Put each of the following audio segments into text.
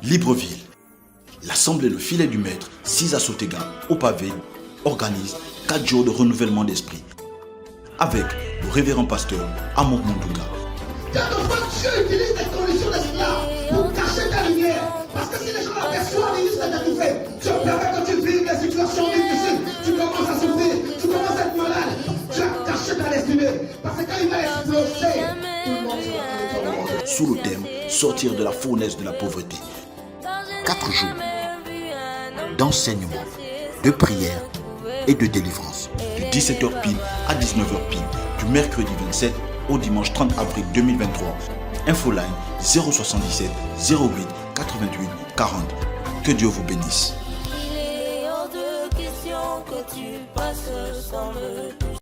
Libreville. L'Assemblée Le Filet du Maître, 6 à Sotega, au pavé, organise 4 jours de renouvellement d'esprit. Avec le révérend pasteur Amour Mondouga. Quelquefois, Dieu utilise des conditions d'esclaves pour cacher ta lumière. Parce que si les gens aperçoivent les risques d'arriver, tu permets que tu vives des situations difficiles. Tu commences à souffrir, tu commences à être malade. Tu as caché ta destinée. Parce que quand il va exploser, tout le monde sera avec toi. Sous le thème Sortir de la fournaise de la pauvreté. 4 jours d'enseignement, de prière et de délivrance. De 17h pile à 19h pile. Du mercredi 27 au dimanche 30 avril 2023. Infoline 077 08 88 40. Que Dieu vous bénisse. Il est hors de question que tu passes sans me toucher.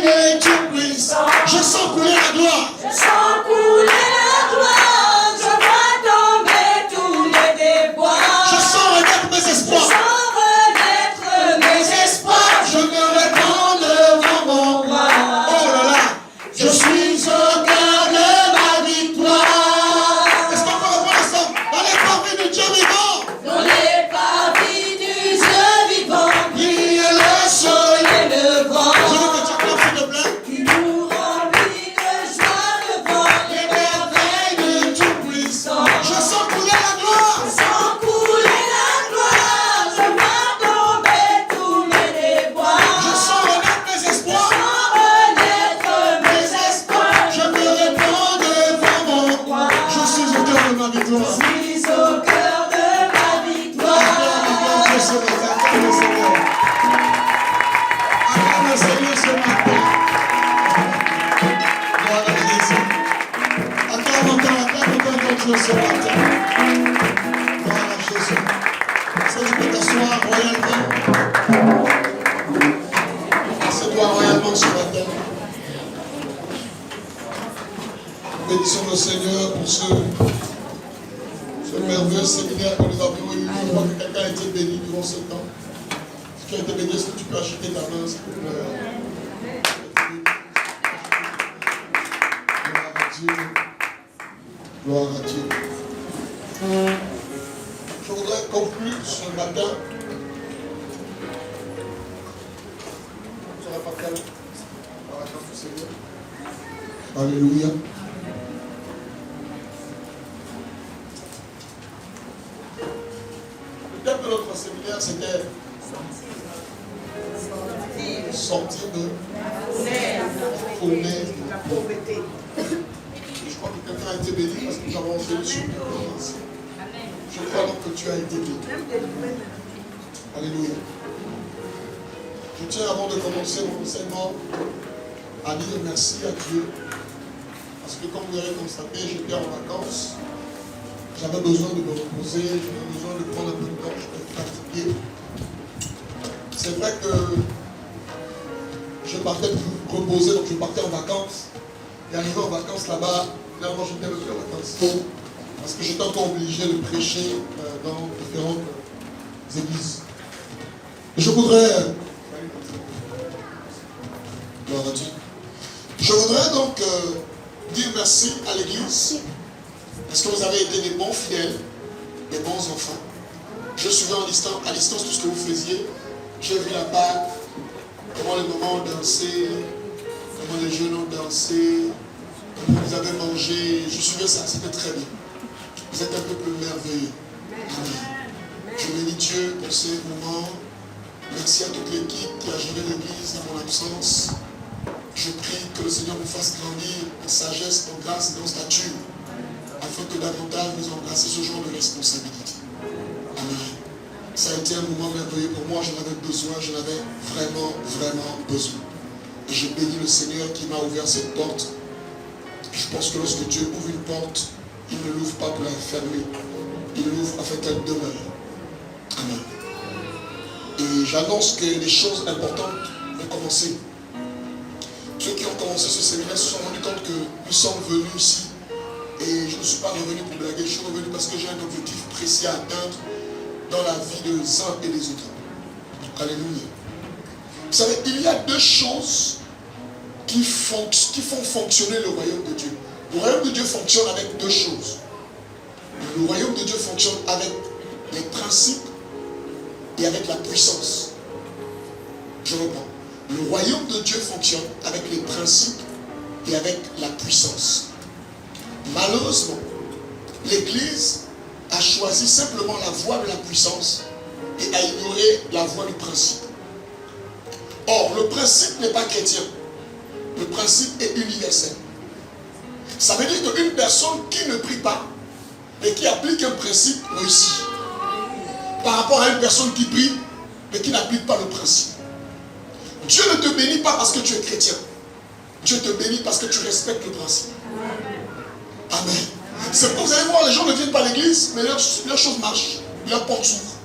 es tout puissant. Je sens couler la gloire. Je sens couler la gloire. Je vois tomber tous les déboires. Je sens renaître mes espoirs. Sans renaître mes espoirs. Je me répands devant mon roi. Oh là là. Je suis au cœur de ma victoire. Est-ce qu'on peut reprendre ça? Dans les parvis du Dieu vivant. Dans les parvis du Dieu vivant. Brille le soleil. Et le vent. Je veux que tu acclames, s'il te plaît. Qui nous remplit de joie devant les merveilles De tout puissant. Je sens couler la gloire. Sans couler la gloire, je vois tomber tous mes déboires. Je sens renaître mes espoirs. Sans renaître mes espoirs. Je me répands devant mon roi. Je suis au cœur de ma victoire. Je suis au cœur de ma victoire. Acclame le Seigneur, acclame le Seigneur. Acclame le Seigneur ce matin. Gloire à Jésus. Acclame encore Dieu ce matin. Gloire à Jésus. Si tu peux t'asseoir royalement. Assieds-toi royalement ce matin. Bénissons le Seigneur pour ce merveilleux séminaire que nous avons eu. Je crois que quelqu'un a été béni durant ce temps. Si tu as été béni, est-ce que tu peux agiter ta main, s'il te plaît? Gloire à Dieu. Gloire à Dieu. Je voudrais conclure ce matin. Tu ne seras pas calme. Par la grâce du Seigneur. Alléluia. Le thème de notre séminaire, c'était sortir de la pauvreté. Je crois que quelqu'un a été béni parce que nous avons enseigné sur l'Église. Je crois donc que tu as été béni. Alléluia. Je tiens, avant de commencer mon enseignement, à dire merci à Dieu. Parce que comme vous avez constaté, j'étais en vacances. J'avais besoin de me reposer, j'avais besoin de prendre un peu de temps, j'étais fatigué. C'est vrai que je partais pour reposer, donc je partais en vacances. Et arrivé en vacances là-bas, finalement j'étais revenu en vacances. Parce que j'étais encore obligé de prêcher dans différentes églises. Et je voudrais... Gloire à Dieu. Je voudrais donc dire merci à l'église. Parce que vous avez été des bons fidèles, des bons enfants. Je suivais à distance tout ce que vous faisiez. J'ai vu là-bas comment les mamans ont dansé, comment les jeunes ont dansé, comment vous avez mangé. Je suivais ça, c'était très bien. Vous êtes un peuple merveilleux. Amen. Je bénis Dieu pour ces moments. Merci à toute l'équipe qui a géré l'église dans mon absence. Je prie que le Seigneur vous fasse grandir en sagesse, en grâce et en stature, afin que davantage vous embrassez ce genre de responsabilité. Amen. Ça a été un moment merveilleux pour moi, j'en avais besoin, j'en avais vraiment, vraiment besoin. Et je bénis le Seigneur qui m'a ouvert cette porte. Je pense que lorsque Dieu ouvre une porte, il ne l'ouvre pas pour la fermer. Il l'ouvre afin qu'elle demeure. Amen. Et j'annonce que les choses importantes vont commencer. Ceux qui ont commencé ce séminaire se sont rendus compte que nous sommes venus ici. Et je ne suis pas revenu pour blaguer, je suis revenu parce que j'ai un objectif précis à atteindre dans la vie des uns et des autres. Alléluia. Vous savez, il y a deux choses qui font fonctionner le royaume de Dieu. Le royaume de Dieu fonctionne avec deux choses. Le royaume de Dieu fonctionne avec les principes et avec la puissance. Je reprends. Le royaume de Dieu fonctionne avec les principes et avec la puissance. Malheureusement, l'Église a choisi simplement la voie de la puissance et a ignoré la voie du principe. Or, le principe n'est pas chrétien. Le principe est universel. Ça veut dire qu'une personne qui ne prie pas, mais qui applique un principe, réussit. Par rapport à une personne qui prie, mais qui n'applique pas le principe. Dieu ne te bénit pas parce que tu es chrétien. Dieu te bénit parce que tu respectes le principe. Amen. C'est pourquoi vous allez voir, les gens ne viennent pas à l'église, mais leurs choses marchent, leurs portes s'ouvrent.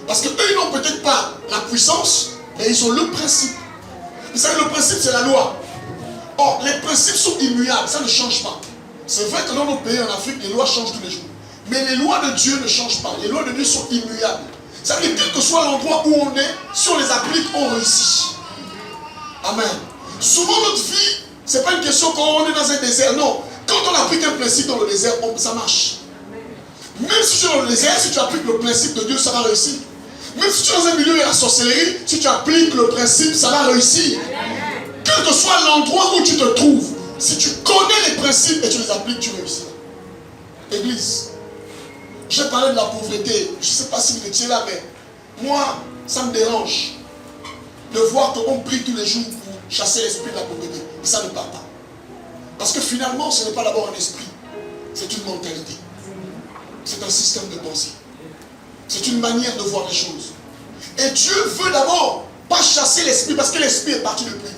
Parce qu'eux, ils n'ont peut-être pas la puissance, mais ils ont le principe. Vous savez, le principe, c'est la loi. Or, les principes sont immuables, ça ne change pas. C'est vrai que dans nos pays en Afrique, les lois changent tous les jours. Mais les lois de Dieu ne changent pas. Les lois de Dieu sont immuables. Ça veut dire que quel que soit l'endroit où on est, si on les applique, on réussit. Amen. Souvent, notre vie, ce n'est pas une question quand on est dans un désert. Non. Quand on applique un principe dans le désert, ça marche. Même si tu es dans le désert, si tu appliques le principe de Dieu, ça va réussir. Même si tu es dans un milieu de la sorcellerie, si tu appliques le principe, ça va réussir. Quel que soit l'endroit où tu te trouves, si tu connais les principes et tu les appliques, tu réussis. Église, j'ai parlé de la pauvreté. Je ne sais pas si vous étiez là, mais moi, ça me dérange de voir qu'on prie tous les jours pour chasser l'esprit de la pauvreté. Et ça ne part pas. Parce que finalement, ce n'est pas d'abord un esprit, c'est une mentalité. C'est un système de pensée. C'est une manière de voir les choses. Et Dieu veut d'abord pas chasser l'esprit, parce que l'esprit est parti depuis.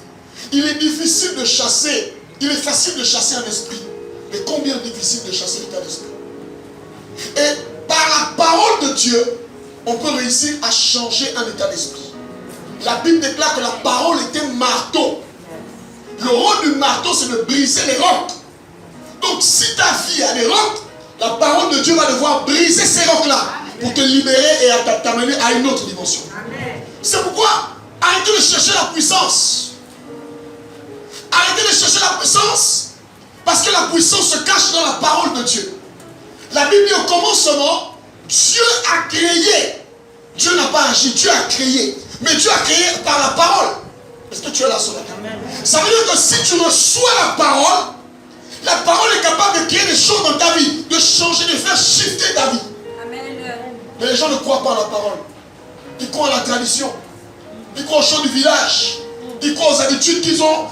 Il est difficile de chasser, il est facile de chasser un esprit. Mais combien difficile de chasser l'état d'esprit? Et par la parole de Dieu, on peut réussir à changer un état d'esprit. La Bible déclare que la parole était marteau. Le rôle du marteau, c'est de briser les rocs. Donc si ta vie a des rocs, la parole de Dieu va devoir briser ces rocs-là pour te libérer et t'amener à une autre dimension. C'est pourquoi arrêtez de chercher la puissance. Arrêtez de chercher la puissance, parce que la puissance se cache dans la parole de Dieu. La Bible dit au commencement, Dieu a créé. Dieu n'a pas agi, Dieu a créé. Mais Dieu a créé par la parole. Est-ce que tu es là sur la table? Ça veut dire que si tu reçois la parole est capable de créer des choses dans ta vie, de changer, de faire shifter ta vie. Amen. Mais les gens ne croient pas à la parole. Ils croient à la tradition. Ils croient aux chants du village. Ils croient aux habitudes qu'ils ont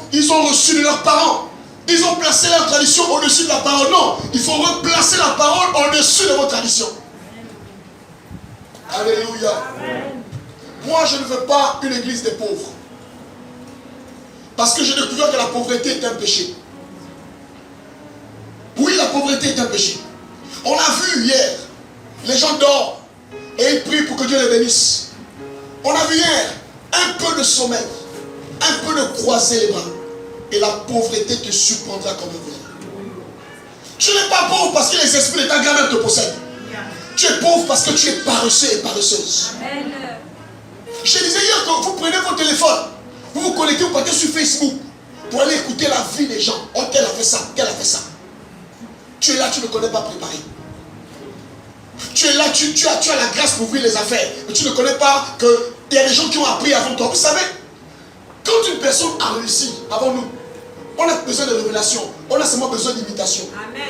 reçues de leurs parents. Ils ont placé leur tradition au-dessus de la parole. Non, il faut replacer la parole au-dessus de vos traditions. Alléluia. Moi, je ne veux pas une église des pauvres. Parce que j'ai découvert que la pauvreté est un péché. Oui, la pauvreté est un péché. On a vu hier, les gens dorment et ils prient pour que Dieu les bénisse. On a vu hier un peu de sommeil, un peu de croiser les bras. Et la pauvreté te surprendra comme un vol. Tu n'es pas pauvre parce que les esprits de ta grand-mère te possèdent. Tu es pauvre parce que tu es paresseux et paresseuse. Amen. Je disais hier que vous prenez votre téléphone, vous vous connectez, vous partez sur Facebook pour aller écouter la vie des gens. Oh, qu'elle a fait ça, qu'elle a fait ça. Tu es là, tu ne connais pas préparer. Tu es là, tu as la grâce pour ouvrir les affaires. Mais tu ne connais pas qu'il y a des gens qui ont appris avant toi. Vous savez, quand une personne a réussi avant nous, on a besoin de révélation. On a seulement besoin d'imitation. Amen.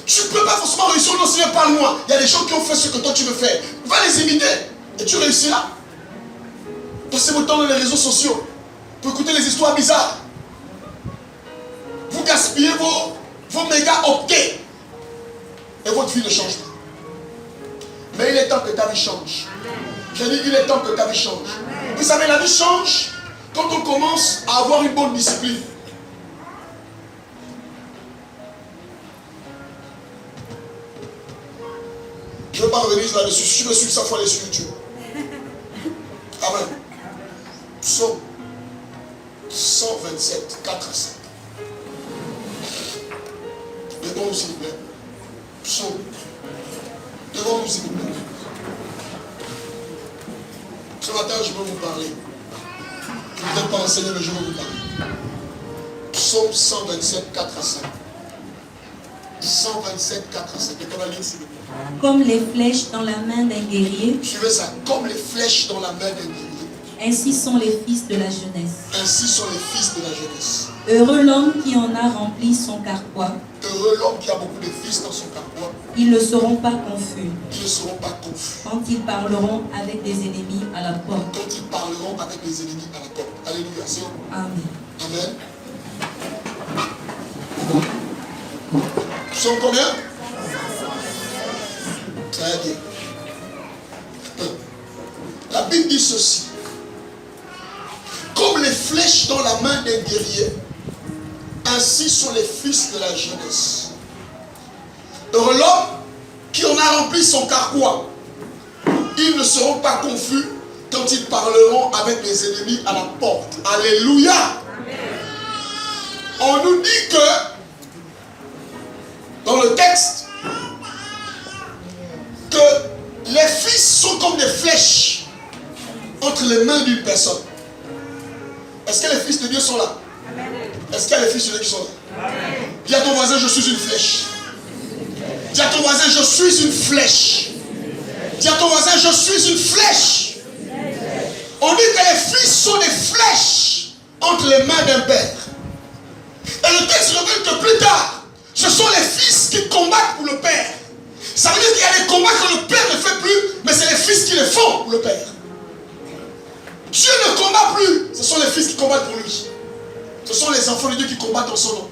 Tu ne peux pas forcément réussir. Non, Seigneur, parle-moi. Il y a des gens qui ont fait ce que toi tu veux faire. Va les imiter. Et tu réussiras. Passez votre temps dans les réseaux sociaux pour écouter les histoires bizarres. Vous gaspillez vos méga octets. Et votre vie ne change pas. Mais il est temps que ta vie change. J'ai dit, il est temps que ta vie change. Vous savez, la vie change quand on commence à avoir une bonne discipline. Je ne veux pas revenir là-dessus. Si tu me suis, ça faut aller sur YouTube. Amen. Psaume 127, 4 à 5. Devant nous, s'il vous plaît. Psaume. Devant nous, s'il vous plaît. Ce matin, je veux vous parler. Je ne vous ai pas enseigné, mais je veux vous parler. Psaume 127, 4 à 5. 127, 4 à 5. Et qu'on va lire, s'il vous plaît. Comme les flèches dans la main d'un guerrier. Suivez ça. Comme les flèches dans la main d'un guerrier. Ainsi sont les fils de la jeunesse. Ainsi sont les fils de la jeunesse. Heureux l'homme qui en a rempli son carquois. Heureux l'homme qui a beaucoup de fils dans son carquois. Ils ne seront pas confus. Ils ne seront pas confus. Quand ils parleront avec des ennemis à la porte. Quand ils parleront avec les ennemis à la porte. Alléluia. C'est où? Amen. Amen. Nous sommes combien? Très bien. La Bible dit ceci. Comme les flèches dans la main d'un guerrier, ainsi sont les fils de la jeunesse. Heureux l'homme qui en a rempli son carquois. Ils ne seront pas confus quand ils parleront avec les ennemis à la porte. Alléluia. On nous dit que, dans le texte, que les fils sont comme des flèches entre les mains d'une personne. Est-ce que les fils de Dieu sont là? Est-ce qu'il y a les fils de Dieu qui sont là? Dis à ton voisin, je suis une flèche. Dis à ton voisin, je suis une flèche. Dis à ton voisin, je suis une flèche. On dit que les fils sont des flèches entre les mains d'un père. Et le texte révèle que plus tard, ce sont les fils qui combattent pour le père. Ça veut dire qu'il y a des combats que le père ne fait plus, mais c'est les fils qui les font pour le père. Dieu ne combat plus, ce sont les fils qui combattent pour lui. Ce sont les enfants de Dieu qui combattent en son nom.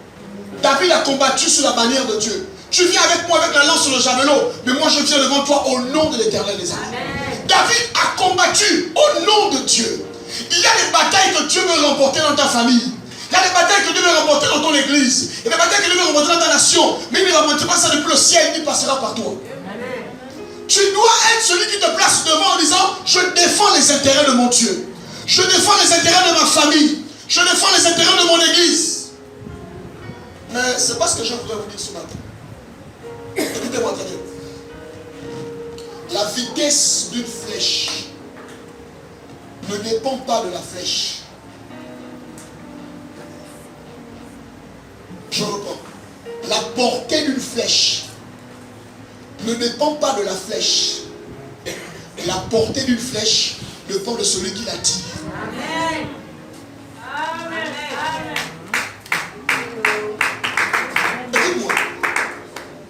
David a combattu sur la bannière de Dieu. Tu viens avec moi avec la lance sur le javelot, mais moi je viens devant toi au nom de l'Éternel des armées. David a combattu au nom de Dieu. Il y a des batailles que Dieu veut remporter dans ta famille. Il y a des batailles que Dieu veut remporter dans ton église. Il y a des batailles que Dieu veut remporter dans ta nation. Mais il ne remportera pas ça depuis le ciel, il passera par toi. Tu dois être celui qui te place devant en disant, je défends les intérêts de mon Dieu. Je défends les intérêts de ma famille. Je défends les intérêts de mon église. Mais ce n'est pas ce que je voudrais vous dire ce matin. Écoutez-moi très bien. La vitesse d'une flèche ne dépend pas de la flèche. Je reprends. La portée d'une flèche ne dépend pas de la flèche. La portée d'une flèche dépend de celui qui la tire. Amen. Écoute-moi.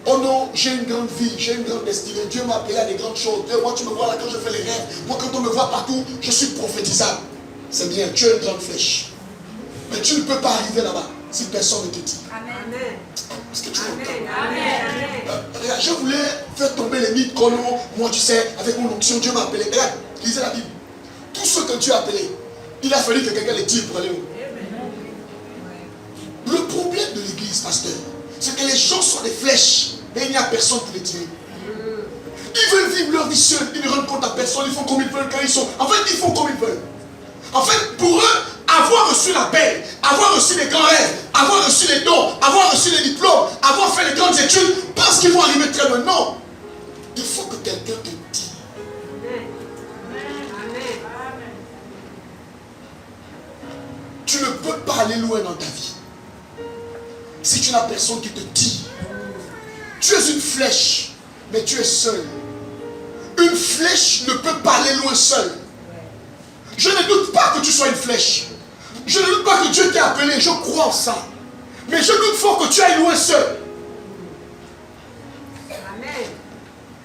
Oh non, j'ai une grande vie, j'ai une grande destinée. Dieu m'a appelé à des grandes choses. Dieu, moi, tu me vois là quand je fais les rêves. Moi, quand on me voit partout, je suis prophétisable. C'est bien, tu as une grande flèche. Mais tu ne peux pas arriver là-bas si personne ne te tire. Amen. Est-ce que tu regarde, je voulais faire tomber les mythes qu'on a. Moi, tu sais, avec mon onction, Dieu m'a appelé. Regarde, lisez la Bible. Tous ceux que Dieu a appelés, il a fallu que quelqu'un les tire pour aller où? Le problème de l'église, pasteur, c'est que les gens sont des flèches, mais il n'y a personne pour les tirer. Ils veulent vivre leur vie seuls, ils ne rendent compte à personne, ils font comme ils veulent quand ils sont. En fait, ils font comme ils veulent. En fait, pour eux, avoir reçu l'appel, avoir reçu les grands rêves, avoir reçu les dons, avoir reçu les diplômes, avoir fait les grandes études, parce qu'ils vont arriver très loin. Non. Il faut que quelqu'un te dise. Tu ne peux pas aller loin dans ta vie si tu n'as personne qui te tire. Tu es une flèche, mais tu es seul. Une flèche ne peut pas aller loin seule. Je ne doute pas que tu sois une flèche. Je ne doute pas que Dieu t'ait appelé. Je crois en ça. Mais je doute fort que tu ailles loin seul. Amen.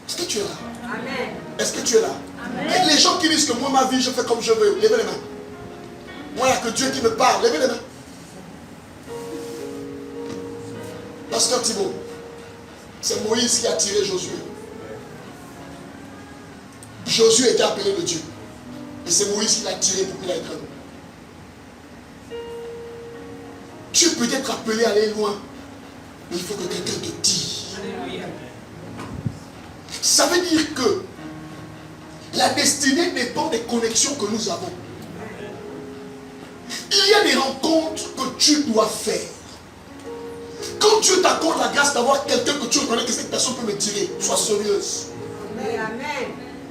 Est-ce que tu es là? Amen. Est-ce que tu es là? Amen. Et les gens qui disent que moi, ma vie, je fais comme je veux. Levez les mains. Moi, il n'y a que Dieu qui me parle. Levez les mains. Pasteur Thibault, c'est Moïse qui a tiré Josué. Josué était appelé de Dieu. Et c'est Moïse qui l'a tiré pour qu'il aille très loin. Tu peux être appelé à aller loin, mais il faut que quelqu'un te tire. Ça veut dire que la destinée dépend des connexions que nous avons. Il y a des rencontres que tu dois faire. Quand Dieu t'accorde la grâce d'avoir quelqu'un que tu reconnais que cette personne peut me tirer, sois sérieuse. Amen.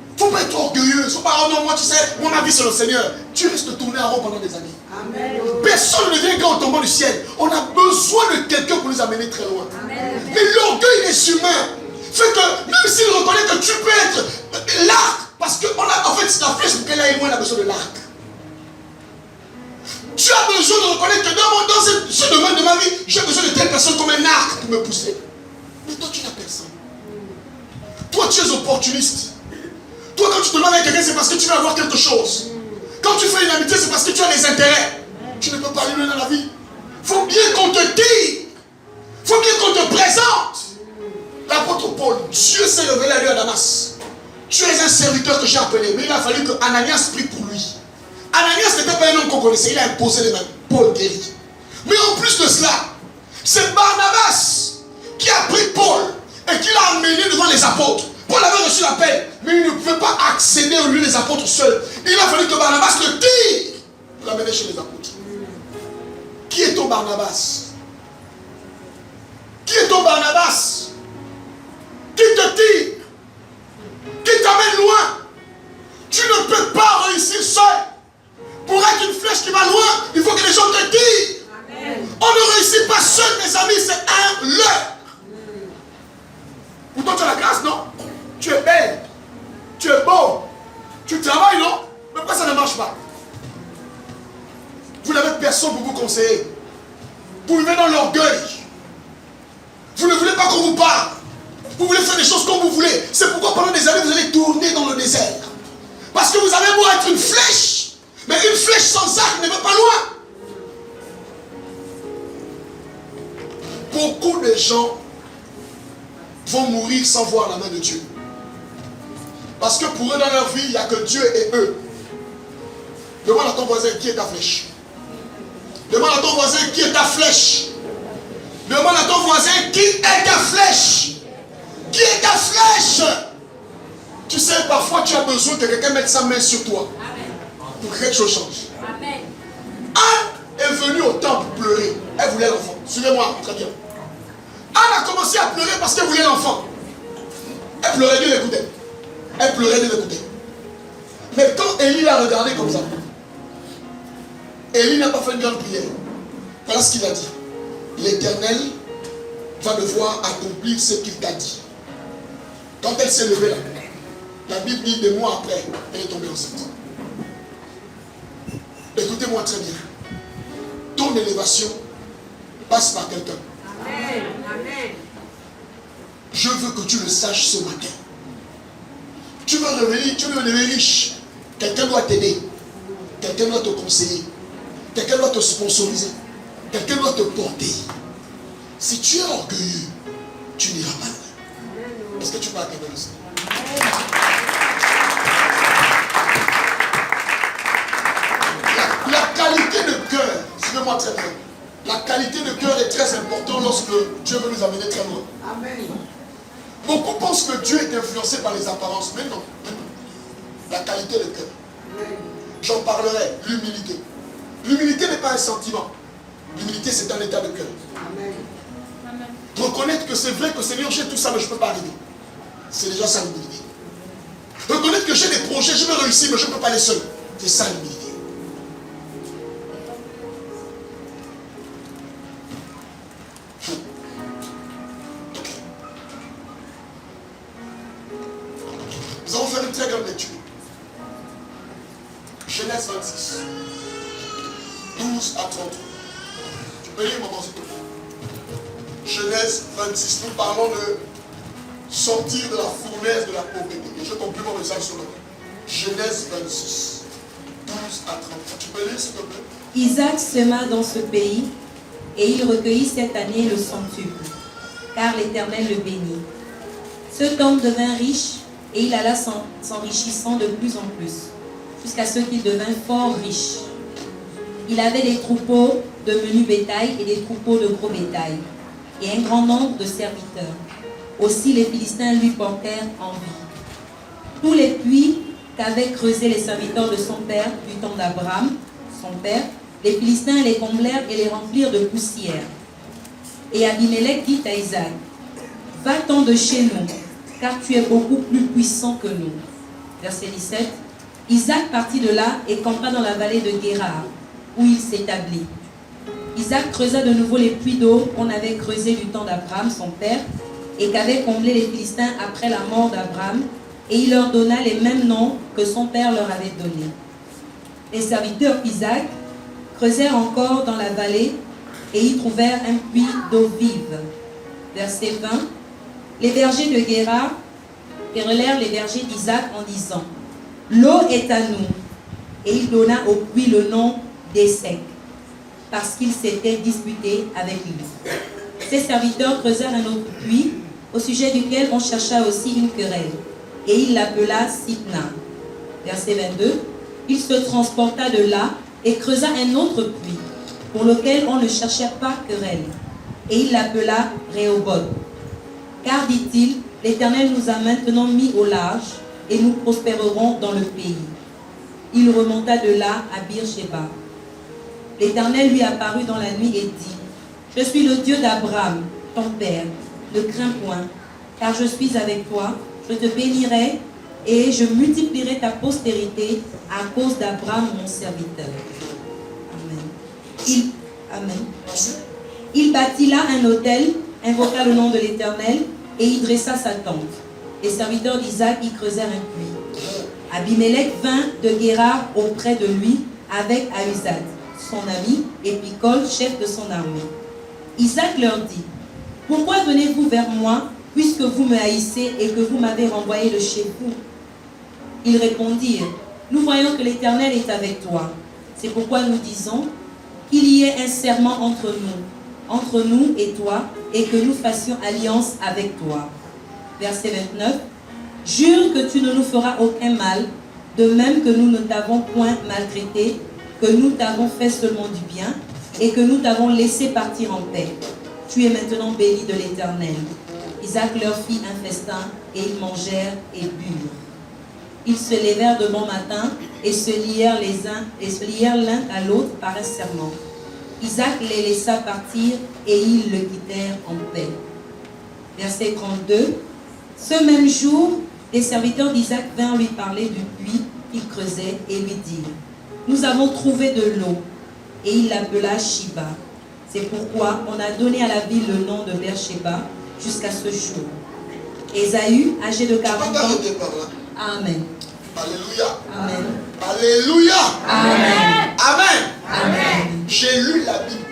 Il ne faut pas être orgueilleux. Il ne faut pas, oh non, moi tu sais, moi ma vie c'est le Seigneur. Tu risques de tourner en rond pendant des années. Amen. Personne ne vient qu'en tombant du ciel. On a besoin de quelqu'un pour nous amener très loin. Amen. Mais l'orgueil des humains fait que même s'il reconnaît que tu peux être l'arc, parce que en fait, la flèche pour qu'elle aille loin, elle a besoin de l'arc. Tu as besoin de reconnaître que dans ce domaine de ma vie, j'ai besoin de telle personne comme un arc pour me pousser. Mais toi, tu n'as personne. Toi, tu es opportuniste. Toi, quand tu te demandes avec quelqu'un, c'est parce que tu veux avoir quelque chose. Quand tu fais une amitié, c'est parce que tu as des intérêts. Tu ne peux pas aller loin dans la vie. Il faut bien qu'on te tire. Il faut bien qu'on te présente. L'apôtre Paul, Dieu s'est révélé à lui à Damas. Tu es un serviteur que j'ai appelé, mais il a fallu que Ananias prie pour lui. Ananias n'était pas un homme qu'on connaissait, il a imposé les mains. Paul guérit. Mais en plus de cela, c'est Barnabas qui a pris Paul et qui l'a emmené devant les apôtres pour Paul avait reçu l'appel, mais il ne pouvait pas accéder au lieu des apôtres seuls. Il a fallu que Barnabas le tire pour l'amener chez les apôtres. Qui est ton Barnabas? Qui est ton Barnabas? Qui te tire? Qui t'amène loin? Tu ne peux pas réussir seul. Pour être une flèche qui va loin, il faut que les gens te tirent. Amen. On ne réussit pas seul, mes amis, c'est un leurre. Pourtant, tu as la grâce, non? Tu es belle, tu es beau, tu travailles, non? Mais pourquoi ça ne marche pas? Vous n'avez personne pour vous conseiller. Vous vivez dans l'orgueil. Vous ne voulez pas qu'on vous parle. Vous voulez faire des choses comme vous voulez. C'est pourquoi pendant des années, vous allez tourner dans le désert. Parce que vous avez beau être une flèche, mais une flèche sans arc ne va pas loin. Beaucoup de gens vont mourir sans voir la main de Dieu. Parce que pour eux, dans leur vie, il n'y a que Dieu et eux. Demande à ton voisin qui est ta flèche. Demande à ton voisin qui est ta flèche. Demande à ton voisin qui est ta flèche. Qui est ta flèche? Tu sais, parfois tu as besoin que quelqu'un mette sa main sur toi. Pour que quelque chose change. Amen. Anne est venue au temple pleurer. Elle voulait l'enfant. Suivez-moi, très bien. Anne a commencé à pleurer parce qu'elle voulait l'enfant. Elle pleurait, Dieu l'écoutait. Elle pleurait, Dieu l'écoutait. Mais quand Élie l'a regardé comme ça, Élie n'a pas fait une grande prière. Voilà ce qu'il a dit. L'Éternel va devoir accomplir ce qu'il t'a dit. Quand elle s'est levée là, la Bible dit des mois après, elle est tombée enceinte. Écoutez-moi très bien. Ton élévation passe par quelqu'un. Amen. Amen. Je veux que tu le saches ce matin. Tu veux devenir riche. Quelqu'un doit t'aider. Quelqu'un doit te conseiller. Quelqu'un doit te sponsoriser. Quelqu'un doit te porter. Si tu es orgueilleux, tu n'iras pas loin. Est-ce que tu peux accorder ça? La qualité de cœur, suivez-moi très bien. La qualité de cœur est très importante lorsque Dieu veut nous amener très loin. Amen. Beaucoup pensent que Dieu est influencé par les apparences, mais non. La qualité de cœur. J'en parlerai, l'humilité. L'humilité n'est pas un sentiment. L'humilité, c'est un état de cœur. Amen. Reconnaître que c'est vrai que Seigneur, j'ai tout ça, mais je ne peux pas arriver. C'est déjà ça l'humilité. Reconnaître que j'ai des projets, je veux réussir, mais je ne peux pas aller seul. C'est ça l'humilité. Nous allons faire une très grande lecture. Genèse 26, 12 à 30. Tu peux lire, maman, s'il te plaît. Genèse 26, nous parlons de sortir de la fournaise de la pauvreté. Et je conclue mon message sur le temps. Genèse 26, 12 à 30. Tu peux lire, s'il te plaît. Isaac sema dans ce pays, et il recueillit cette année le centuple, car l'Éternel le bénit. Cet homme devint riche, et il alla s'enrichissant de plus en plus, jusqu'à ce qu'il devint fort riche. Il avait des troupeaux de menu bétail et des troupeaux de gros bétail, et un grand nombre de serviteurs. Aussi les Philistins lui portèrent envie. Tous les puits qu'avaient creusés les serviteurs de son père du temps d'Abraham, son père, les Philistins les comblèrent et les remplirent de poussière. Et Abimelech dit à Isaac, « Va-t'en de chez nous, car tu es beaucoup plus puissant que nous. » Verset 17. Isaac partit de là et campa dans la vallée de Guérar, où il s'établit. Isaac creusa de nouveau les puits d'eau qu'on avait creusés du temps d'Abraham, son père, et qu'avaient comblés les Philistins après la mort d'Abraham, et il leur donna les mêmes noms que son père leur avait donnés. Les serviteurs d'Isaac creusèrent encore dans la vallée, et y trouvèrent un puits d'eau vive. Verset 20. Les bergers de Guérar querellèrent les bergers d'Isaac en disant, « L'eau est à nous. » Et il donna au puits le nom d'Essek, parce qu'il s'était disputé avec lui. Ses serviteurs creusèrent un autre puits, au sujet duquel on chercha aussi une querelle, et il l'appela Sitna. Verset 22. Il se transporta de là et creusa un autre puits, pour lequel on ne cherchait pas querelle, et il l'appela Rehoboth. Car, dit-il, l'Éternel nous a maintenant mis au large et nous prospérerons dans le pays. Il remonta de là à Beersheba. L'Éternel lui apparut dans la nuit et dit, je suis le Dieu d'Abraham, ton père, ne crains point, car je suis avec toi, je te bénirai et je multiplierai ta postérité à cause d'Abraham mon serviteur. Amen. Il bâtit là un autel, invoqua le nom de l'Éternel et y dressa sa tente. Les serviteurs d'Isaac y creusèrent un puits. Abimelech vint de Guérar auprès de lui avec Ahuzad, son ami, et Picol, chef de son armée. Isaac leur dit, pourquoi venez-vous vers moi, puisque vous me haïssez et que vous m'avez renvoyé de chez vous? Ils répondirent, nous voyons que l'Éternel est avec toi. C'est pourquoi nous disons qu'il y ait un serment entre nous et toi, et que nous fassions alliance avec toi. Verset 29. Jure que tu ne nous feras aucun mal, de même que nous ne t'avons point maltraité, que nous t'avons fait seulement du bien, et que nous t'avons laissé partir en paix. Tu es maintenant béni de l'Éternel. Isaac leur fit un festin, et ils mangèrent et burent. Ils se levèrent de bon matin, et se lièrent l'un à l'autre par un serment. Isaac les laissa partir, et ils le quittèrent en paix. Verset 32. Ce même jour, les serviteurs d'Isaac vinrent lui parler du puits qu'il creusait et lui dirent, nous avons trouvé de l'eau. Et il l'appela Shiba. C'est pourquoi on a donné à la ville le nom de Beersheba jusqu'à ce jour. Ésaü, âgé de 40 ans. Amen. Alléluia. Amen. Alléluia. Amen. Amen. Amen. J'ai lu la Bible.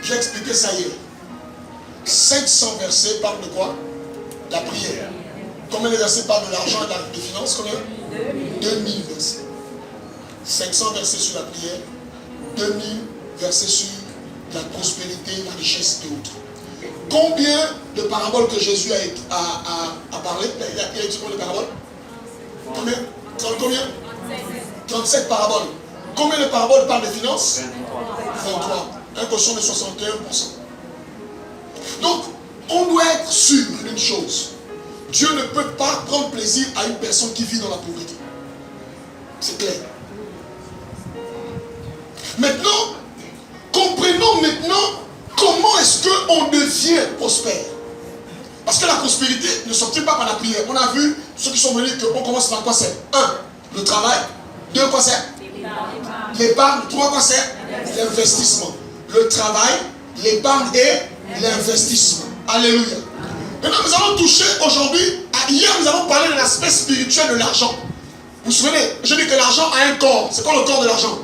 J'ai expliqué ça hier. 500 versets parlent de quoi? La prière. Combien de versets parlent de l'argent et des finances? Combien? 2000 versets. 500 versets sur la prière. 2000 versets sur la prospérité, la richesse et autres. Combien de paraboles que Jésus a parlé? Il a écrit combien de paraboles? Combien? 37 paraboles. Combien de paraboles parlent des finances? 23. Un quotient de 61%. Donc, on doit être sûr d'une chose. Dieu ne peut pas prendre plaisir à une personne qui vit dans la pauvreté. C'est clair. Maintenant, comprenons maintenant comment est-ce qu'on devient prospère. Parce que la prospérité ne sortit pas par la prière. On a vu ceux qui sont venus qu'on commence par quoi c'est? 1. Le travail. 2. Quoi c'est? L'épargne. 3. Quoi c'est? L'investissement. Le travail, l'épargne et l'investissement. Alléluia. Maintenant, nous allons toucher aujourd'hui, hier nous avons parlé de l'aspect spirituel de l'argent. Vous vous souvenez, je dis que l'argent a un corps. C'est quoi le corps de l'argent?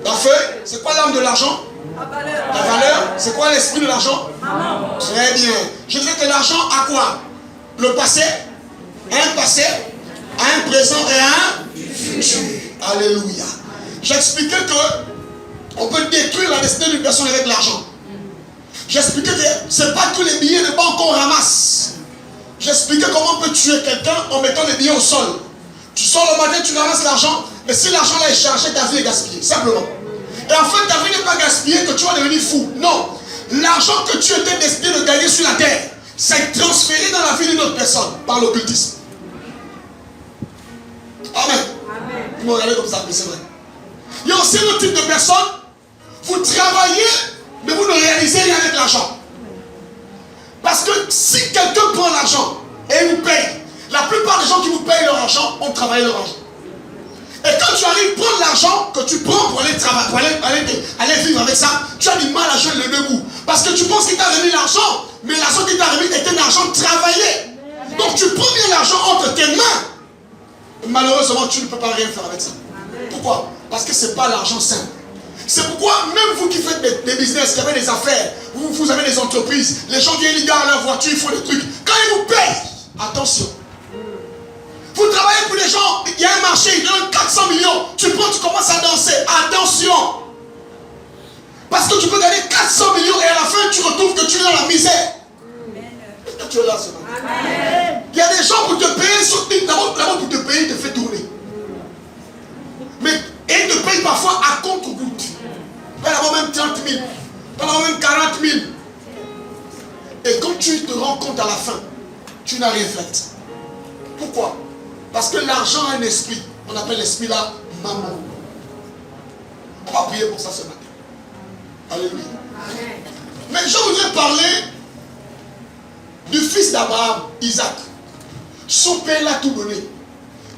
La feuille, c'est quoi l'âme de l'argent? La valeur, c'est quoi l'esprit de l'argent? Très bien. Je disais que l'argent a quoi? Le passé, un présent et un futur. Alléluia. J'expliquais que on peut détruire la destinée d'une personne avec l'argent. J'expliquais que ce n'est pas tous les billets de banque qu'on ramasse. J'expliquais comment on peut tuer quelqu'un en mettant les billets au sol. Tu sors le matin, tu ramasses l'argent, mais si l'argent là est chargé, ta vie est gaspillée, simplement. Et en fait, ta vie n'est pas gaspillée que tu vas devenir fou. Non. L'argent que tu étais destiné de gagner sur la terre, c'est transféré dans la vie d'une autre personne par l'occultisme. Amen. Vous me regardez comme ça, mais c'est vrai. Il y a aussi un autre type de personnes, vous travaillez, mais vous ne réalisez rien avec l'argent. Parce que si quelqu'un prend l'argent et vous paye, la plupart des gens qui vous payent leur argent ont travaillé leur argent. Et quand tu arrives à prendre l'argent que tu prends pour aller travailler, pour aller vivre avec ça, tu as du mal à joindre les deux bouts. Parce que tu penses qu'il t'a remis l'argent, mais l'argent qu'il t'a remis était un argent travaillé. Donc tu prends bien l'argent entre tes mains. Malheureusement, tu ne peux pas rien faire avec ça. Pourquoi? Parce que ce n'est pas l'argent simple. C'est pourquoi même vous qui faites des business, qui avez des affaires, vous avez des entreprises, les gens viennent, ils gardent leur voiture, ils font des trucs. Quand ils vous payent, attention. Vous travaillez pour les gens, il y a un marché, ils donnent 400 millions. Tu prends, tu commences à danser. Attention. Parce que tu peux gagner 400 millions et à la fin, tu retrouves que tu es dans la misère. Est-ce que tu es là ce matin? Il y a des gens pour te payer, d'abord pour te payer, ils te fait tourner. Mais ils te payent parfois à contre-goutte. D'abord même 30 000, d'abord même 40 000. Et quand tu te rends compte à la fin, tu n'as rien fait. Pourquoi? Parce que l'argent a un esprit. On appelle l'esprit là, maman. On va prier pour ça ce matin. Alléluia. Amen. Mais je voudrais parler du fils d'Abraham, Isaac. Son père l'a tout donné.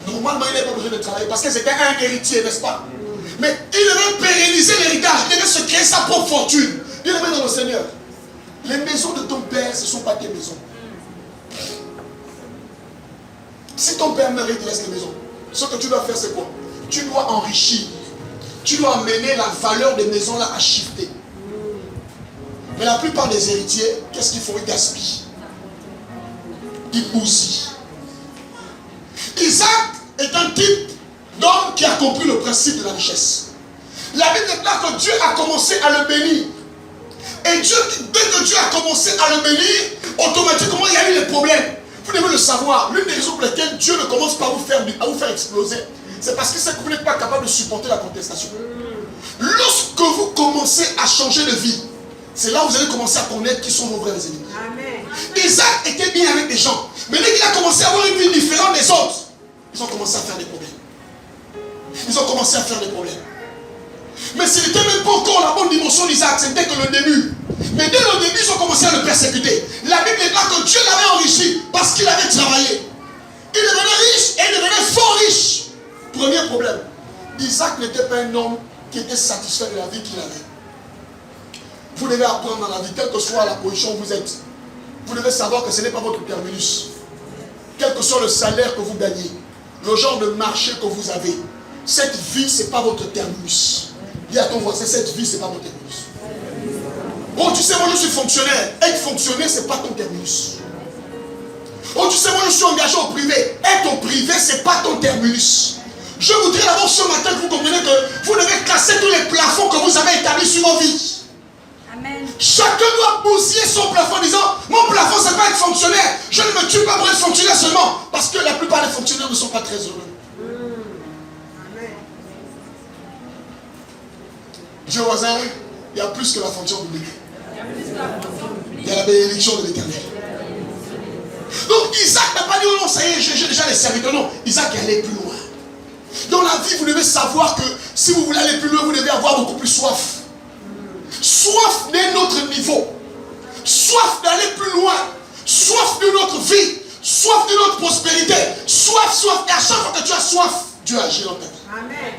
Normalement, il n'avait pas besoin de travailler parce que c'était un héritier, n'est-ce pas? Mais il devait pérenniser l'héritage. Il devait se créer sa propre fortune. Il devait dans le Seigneur. Les maisons de ton père, ce ne sont pas tes maisons. Si ton père meurt, il te laisse les maisons. Ce que tu dois faire, c'est quoi? Tu dois enrichir. Tu dois amener la valeur des maisons là à shifter. Mais la plupart des héritiers, qu'est-ce qu'ils font? Ils gaspillent. Ils bousillent. Isaac est un type d'homme qui a compris le principe de la richesse. La Bible déclare que Dieu a commencé à le bénir. Et Dieu, dès que Dieu a commencé à le bénir, automatiquement il y a eu des problèmes. Vous devez le savoir. L'une des raisons pour lesquelles Dieu ne commence pas à vous faire exploser, c'est parce qu'il sait que vous n'êtes pas capable de supporter la contestation. Lorsque vous commencez à changer de vie, c'est là où vous allez commencer à connaître qui sont vos vrais ennemis. Amen. Isaac était bien avec des gens. Mais dès qu'il a commencé à avoir une vie différente des autres, ils ont commencé à faire des problèmes. Ils ont commencé à faire des problèmes. Mais ce n'était même pas encore la bonne dimension d'Isaac, c'était que le début. Mais dès le début, ils ont commencé à le persécuter. La Bible déclare que Dieu l'avait enrichi parce qu'il avait travaillé. Il devenait riche et il devenait fort riche. Premier problème, Isaac n'était pas un homme qui était satisfait de la vie qu'il avait. Vous devez apprendre dans la vie, quelle que soit la position où vous êtes, vous devez savoir que ce n'est pas votre terminus. Quel que soit le salaire que vous gagnez, le genre de marché que vous avez, cette vie, ce n'est pas votre terminus. Dis à ton voisin, cette vie, ce n'est pas votre terminus. Oh, tu sais, moi je suis fonctionnaire. Être fonctionnaire, ce n'est pas ton terminus. Oh, tu sais, moi je suis engagé au privé. Être au privé, ce n'est pas ton terminus. Je voudrais d'abord ce matin que vous compreniez que vous devez casser tous les plafonds que vous avez établis sur vos vies. Amen. Chacun doit bousiller son plafond en disant, mon plafond, c'est pas être fonctionnaire. Je ne me tue pas pour être fonctionnaire seulement. Parce que la plupart des fonctionnaires ne sont pas très heureux. Amen. Dieu voisin, il y a plus que la fonction publique. Il y a la bénédiction de l'Éternel. Donc Isaac n'a pas dit, oh non, ça y est, j'ai déjà les serviteurs. Non, Isaac est allé plus loin. Dans la vie, vous devez savoir que si vous voulez aller plus loin, vous devez avoir beaucoup plus soif. Soif d'un autre niveau. Soif d'aller plus loin. Soif d'une autre vie. Soif d'une autre prospérité. Soif. Et à chaque fois que tu as soif, Dieu agit dans ta vie. Amen.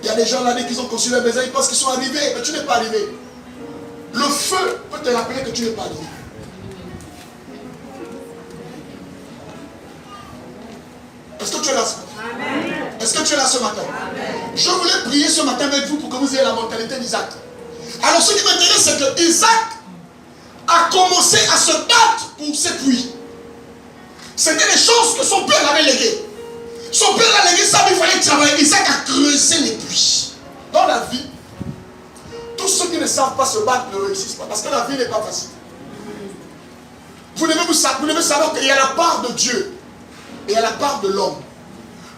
Il y a des gens là, dès qu'ils ont construit la maison, ils pensent qu'ils sont arrivés, mais tu n'es pas arrivé. Le feu peut te rappeler que tu n'es pas arrivé. Est-ce que tu es là ce matin? Amen. Est-ce que tu es là ce matin? Amen. Je voulais prier ce matin avec vous pour que vous ayez la mentalité d'Isaac. Alors ce qui m'intéresse, c'est que Isaac a commencé à se battre pour ses puits. C'était des choses que son père avait léguées. Son père a légué ça, mais il fallait travailler. Isaac a creusé les puits. Dans la vie, tous ceux qui ne savent pas se battre ne réussissent pas. Parce que la vie n'est pas facile. Vous devez savoir qu'il y a la part de Dieu et il y a la part de l'homme.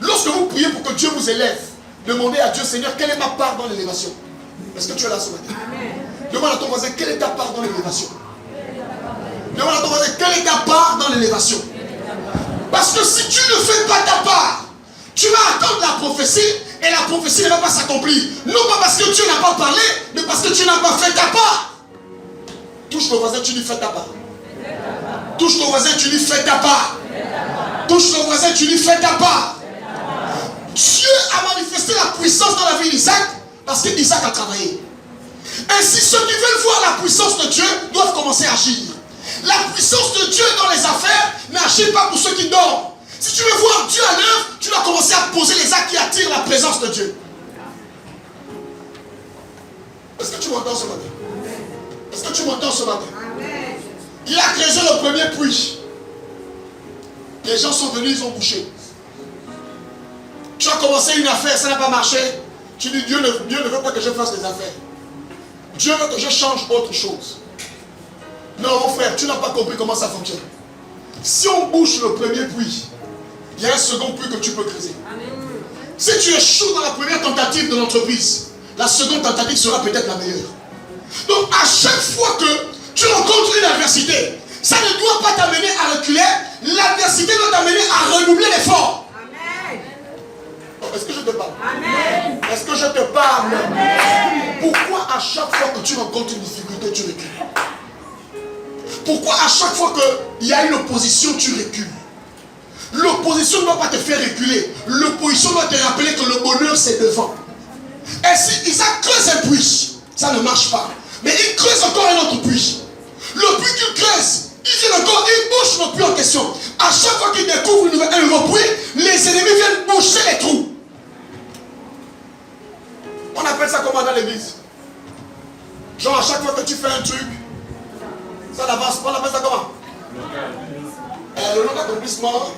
Lorsque vous priez pour que Dieu vous élève, demandez à Dieu, Seigneur, quelle est ma part dans l'élévation? Est-ce que tu es là ce matin? Demande à ton voisin, quelle est ta part dans l'élévation? Demande à ton voisin, quelle est ta part dans l'élévation? Parce que si tu ne fais pas ta part, tu vas attendre la prophétie et la prophétie ne va pas s'accomplir. Non pas parce que Dieu n'a pas parlé, mais parce que tu n'as pas fait ta part. Touche ton voisin, tu lui fais ta part. Touche ton voisin, tu lui fais ta part. Touche ton voisin, tu lui fais ta part. Dieu a manifesté la puissance dans la vie d'Isaac parce qu'Isaac a travaillé. Ainsi, ceux qui veulent voir la puissance de Dieu doivent commencer à agir. La puissance de Dieu dans les affaires n'agit pas pour ceux qui dorment. Si tu veux voir Dieu à l'œuvre, tu dois commencer à poser les actes qui attirent la présence de Dieu. Est-ce que tu m'entends ce matin? Est-ce que tu m'entends ce matin? Il a creusé le premier puits. Les gens sont venus, ils ont bouché. Tu as commencé une affaire, ça n'a pas marché. Tu dis, Dieu ne veut pas que je fasse des affaires. Dieu veut que je change autre chose. Non, mon frère, tu n'as pas compris comment ça fonctionne. Si on bouche le premier puits, il y a un second puits que tu peux creuser. Si tu échoues dans la première tentative de l'entreprise, la seconde tentative sera peut-être la meilleure. Donc, à chaque fois que tu rencontres une adversité, Ça ne doit pas t'amener à reculer. L'adversité doit t'amener à redoubler l'effort. Est-ce que je te parle? Amen. Est-ce que je te parle? Amen. Pourquoi à chaque fois que tu rencontres une difficulté, tu recules? Pourquoi à chaque fois qu'il y a une opposition, tu recules? L'opposition ne doit pas te faire reculer. L'opposition doit te rappeler que le bonheur, c'est devant. Et si Isaac creuse un puits, ça ne marche pas. Mais il creuse encore un autre puits. Le puits qu'il creuse, il vient encore, il bouche le puits en question. À chaque fois qu'il découvre un nouveau puits, les ennemis viennent boucher les trous. On appelle ça comment dans l'église? Genre à chaque fois que tu fais un truc, ça n'avance pas, on appelle ça comment? Le non-accomplissement,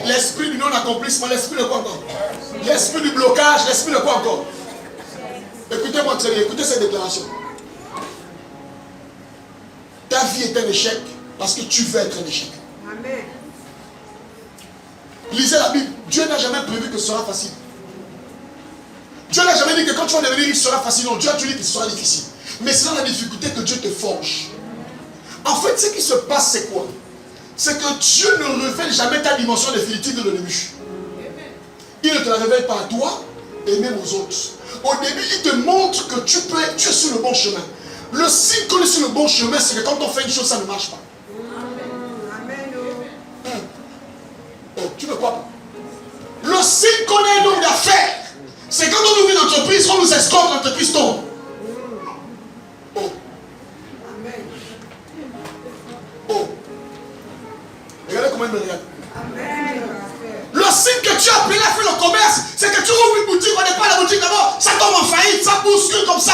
l'esprit du non-accomplissement, l'esprit de quoi encore? L'esprit du blocage, l'esprit de quoi encore? Écoutez-moi très bien, écoutez cette déclaration. Ta vie est un échec parce que tu veux être un échec. Amen. Lisez la Bible. Dieu n'a jamais prévu que ce sera facile. Dieu n'a jamais dit que quand tu vas devenir, il sera facile. Non, Dieu a dit que ce sera difficile. Mais c'est dans la difficulté que Dieu te forge. En fait, ce qui se passe, c'est quoi? C'est que Dieu ne révèle jamais ta dimension définitive de l'ennemi. Il ne te la révèle pas à toi et même aux autres. Au début, il te montre que tu es sur le bon chemin. Le signe qu'on est sur le bon chemin, c'est que quand on fait une chose, ça ne marche pas. Amen. Oh, tu veux quoi? Le signe qu'on est un homme d'affaires, c'est quand on ouvre une entreprise, on nous escorte, l'entreprise tombe. Oh. Oh. Regardez comment il me regarde. Le signe que tu as appelé à faire le commerce, c'est que tu ouvres une boutique, on n'est pas la boutique d'abord, ça tombe en faillite, ça bouscule comme ça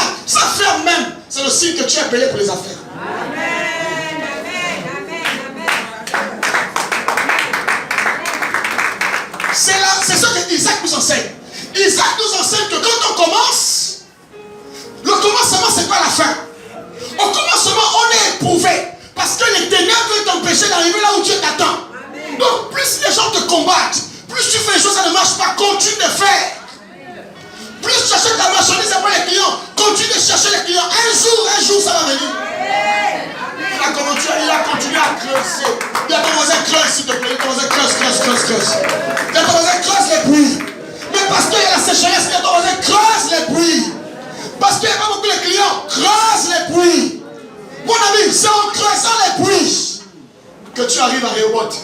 ferme même. C'est le signe que tu as appelé pour les affaires. Amen. C'est ce que Isaac nous enseigne. Isaac nous enseigne que quand on commence, le commencement c'est pas la fin. Au commencement on est éprouvé parce que les ténèbres veulent t'empêcher d'arriver là où Dieu t'attend. Donc plus les gens te combattent, plus tu fais les choses, ça ne marche pas, continue de faire. Plus tu achètes ta marchandise après les clients, continue de chercher les clients. Un jour ça va venir. Il a continué à creuser. Il a commencé à creuser, s'il te plaît. Il a commencé à creuse. Il a commencé à creuser les puits. Mais parce qu'il y a la sécheresse, il a commencé à creuser les puits. Parce qu'il n'y a pas beaucoup de clients, creuse les puits. Mon ami, c'est en creusant les puits que tu arrives à Rehoboth.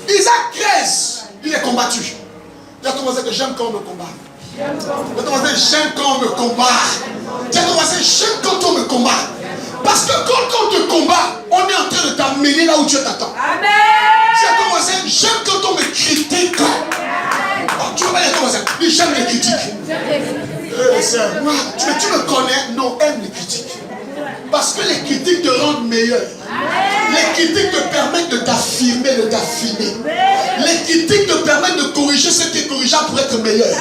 Isaac creuse, il est combattu. Il a commencé que j'aime quand on me combat. Il a commencé j'aime quand on me combat. Il a commencé j'aime quand on me combat. Parce que quand on te combat, on est en train de t'amener là où Dieu t'attend. Amen. Il a commencé j'aime quand on me critique. Oh, tu vas pas dire comment ça? J'aime les critiques. Tu me connais? Non, aime les critiques. Parce que les critiques te rendent meilleur. Les critiques te permettent de t'affirmer, de t'affiner. Les critiques te permettent de corriger ce qui est corrigeable pour être meilleur.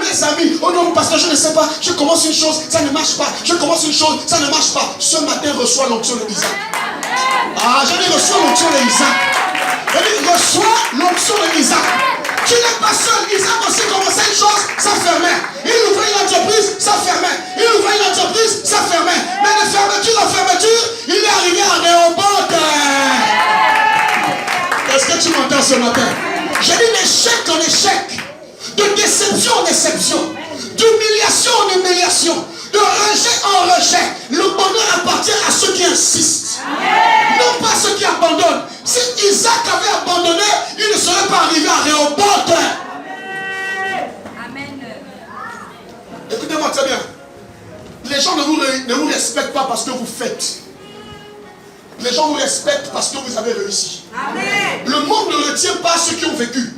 Mes amis, oh non, parce que je ne sais pas, je commence une chose, ça ne marche pas. Je commence une chose, ça ne marche pas. Ce matin, reçois l'onction de Isaac. Ah, je dis reçois l'onction de Isaac. Je dis reçois l'onction de Isaac. Tu n'es pas seul. Isaac aussi commençait une chose, ça fermait. Il ouvrait une entreprise, ça fermait. Il ouvrait une entreprise, ça fermait. Mais de fermeture en fermeture, il est arrivé à Rehoboth. Est-ce que tu m'entends ce matin? J'ai dit d'échec en échec, de déception en déception, d'humiliation en humiliation, de rejet en rejet. Le bonheur appartient à ceux qui insistent, non pas ceux qui abandonnent. Si Isaac avait abandonné, il ne serait pas arrivé à Rehoboth. Amen. Écoutez-moi très bien. Les gens ne vous respectent pas parce que vous faites. Les gens vous respectent parce que vous avez réussi. Amen. Le monde ne retient pas ceux qui ont vécu.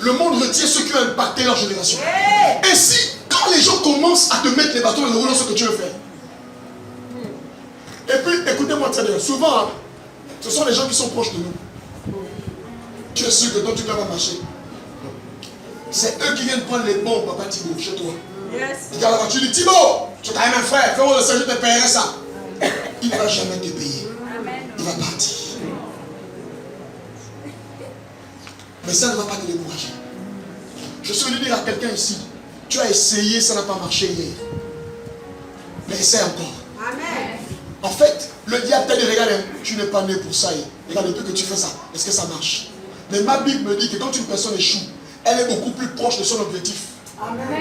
Le monde retient ceux qui ont impacté leur génération. Et si, quand les gens commencent à te mettre les bâtons dans le rouleau, ce que tu veux faire. Et puis, écoutez-moi très bien. Souvent, ce sont les gens qui sont proches de nous. Tu es sûr que ton truc là va marcher. C'est eux qui viennent prendre les bons, papa Thibaut, chez toi. Yes. Il dit à la voiture, tu dis Thibaut, tu as quand même un frère, fais-moi le Seigneur, je te paierai ça. Il ne va jamais te payer. Il va partir. Mais ça ne va pas te décourager. Je suis venu dire à quelqu'un ici, tu as essayé, ça n'a pas marché hier. Mais essaie encore. Amen. En fait, le diable t'a dit, regarde, tu n'es pas né pour ça. Regarde, depuis que tu fais ça, est-ce que ça marche? Mais ma Bible me dit que quand une personne échoue, elle est beaucoup plus proche de son objectif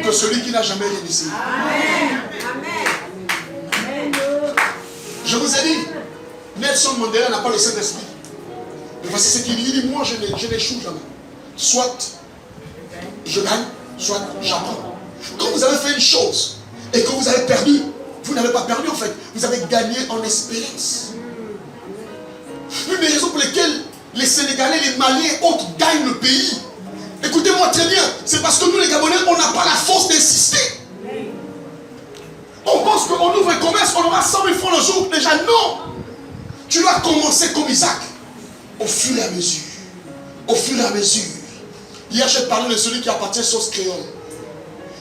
que celui qui n'a jamais rien essayé. Je vous ai dit, Nelson Mandela n'a pas le Saint-Esprit. Mais voici ce qu'il dit. Il dit, moi je n'échoue jamais. Soit je gagne, soit j'apprends. Quand vous avez fait une chose et que vous avez perdu, vous n'avez pas perdu en fait. Vous avez gagné en expérience. Une des raisons pour lesquelles les Sénégalais, les Maliens et autres gagnent le pays. Écoutez-moi très bien. C'est parce que nous les Gabonais, on n'a pas la force d'insister. On pense qu'on ouvre un commerce, on aura 100 000 francs le jour. Déjà non. Tu dois commencer comme Isaac. Au fur et à mesure. Au fur et à mesure. Hier, j'ai parlé de celui qui appartient à Sauce Créole.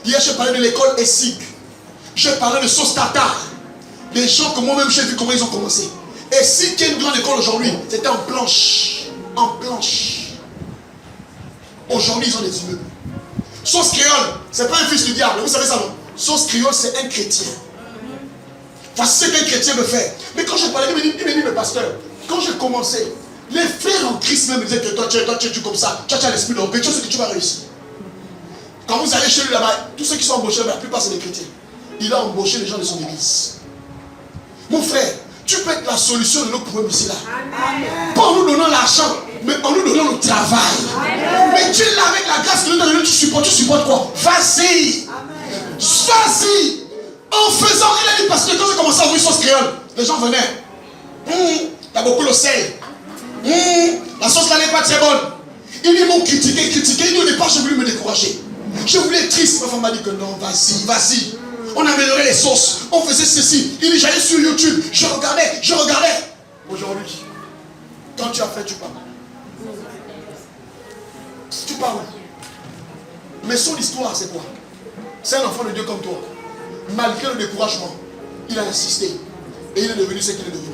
Hier, j'ai parlé de l'école ESSIC. J'ai parlé de Sauce Tartare. Des gens que moi-même j'ai vu comment ils ont commencé. ESSIC, qui est une grande école aujourd'hui, c'était en planche. En planche. Aujourd'hui, ils ont des immeubles. Sauce Créole, c'est pas un fils du diable. Vous savez ça, non? Sauce Créole, c'est un chrétien. Voici ce qu'un chrétien veut faire. Mais quand je parlais, il me dit, mais pasteur, quand j'ai commencé, les frères en Christ même me disaient que toi, tu es comme ça, tu as l'esprit d'orgueil, tu sais que tu vas réussir. Quand vous allez chez lui là-bas, tous ceux qui sont embauchés, la plupart c'est des chrétiens. Il a embauché les gens de son église. Mon frère, tu peux être la solution de nos problèmes ici là. Pas en nous donnant l'argent, mais en nous donnant le travail. Mais tu es là avec la grâce que nous donnons, tu supportes quoi? Vas-y. Vas-y. En faisant, il a dit, parce que quand j'ai commencé à ouvrir Sauce Créole, les gens venaient. T'as beaucoup le sel. La sauce là n'est pas très bonne. Ils m'ont critiqué. Il dit au départ, j'ai voulu me décourager. Je voulais être triste. Ma femme m'a dit que non, vas-y. On améliorait les sauces. On faisait ceci. Il dit, j'allais sur YouTube. Je regardais. Aujourd'hui, quand tu as fait, tu parles. Tu parles. Mais son histoire, c'est quoi? C'est un enfant de Dieu comme toi. Malgré le découragement, il a insisté. Et il est devenu ce qu'il est devenu.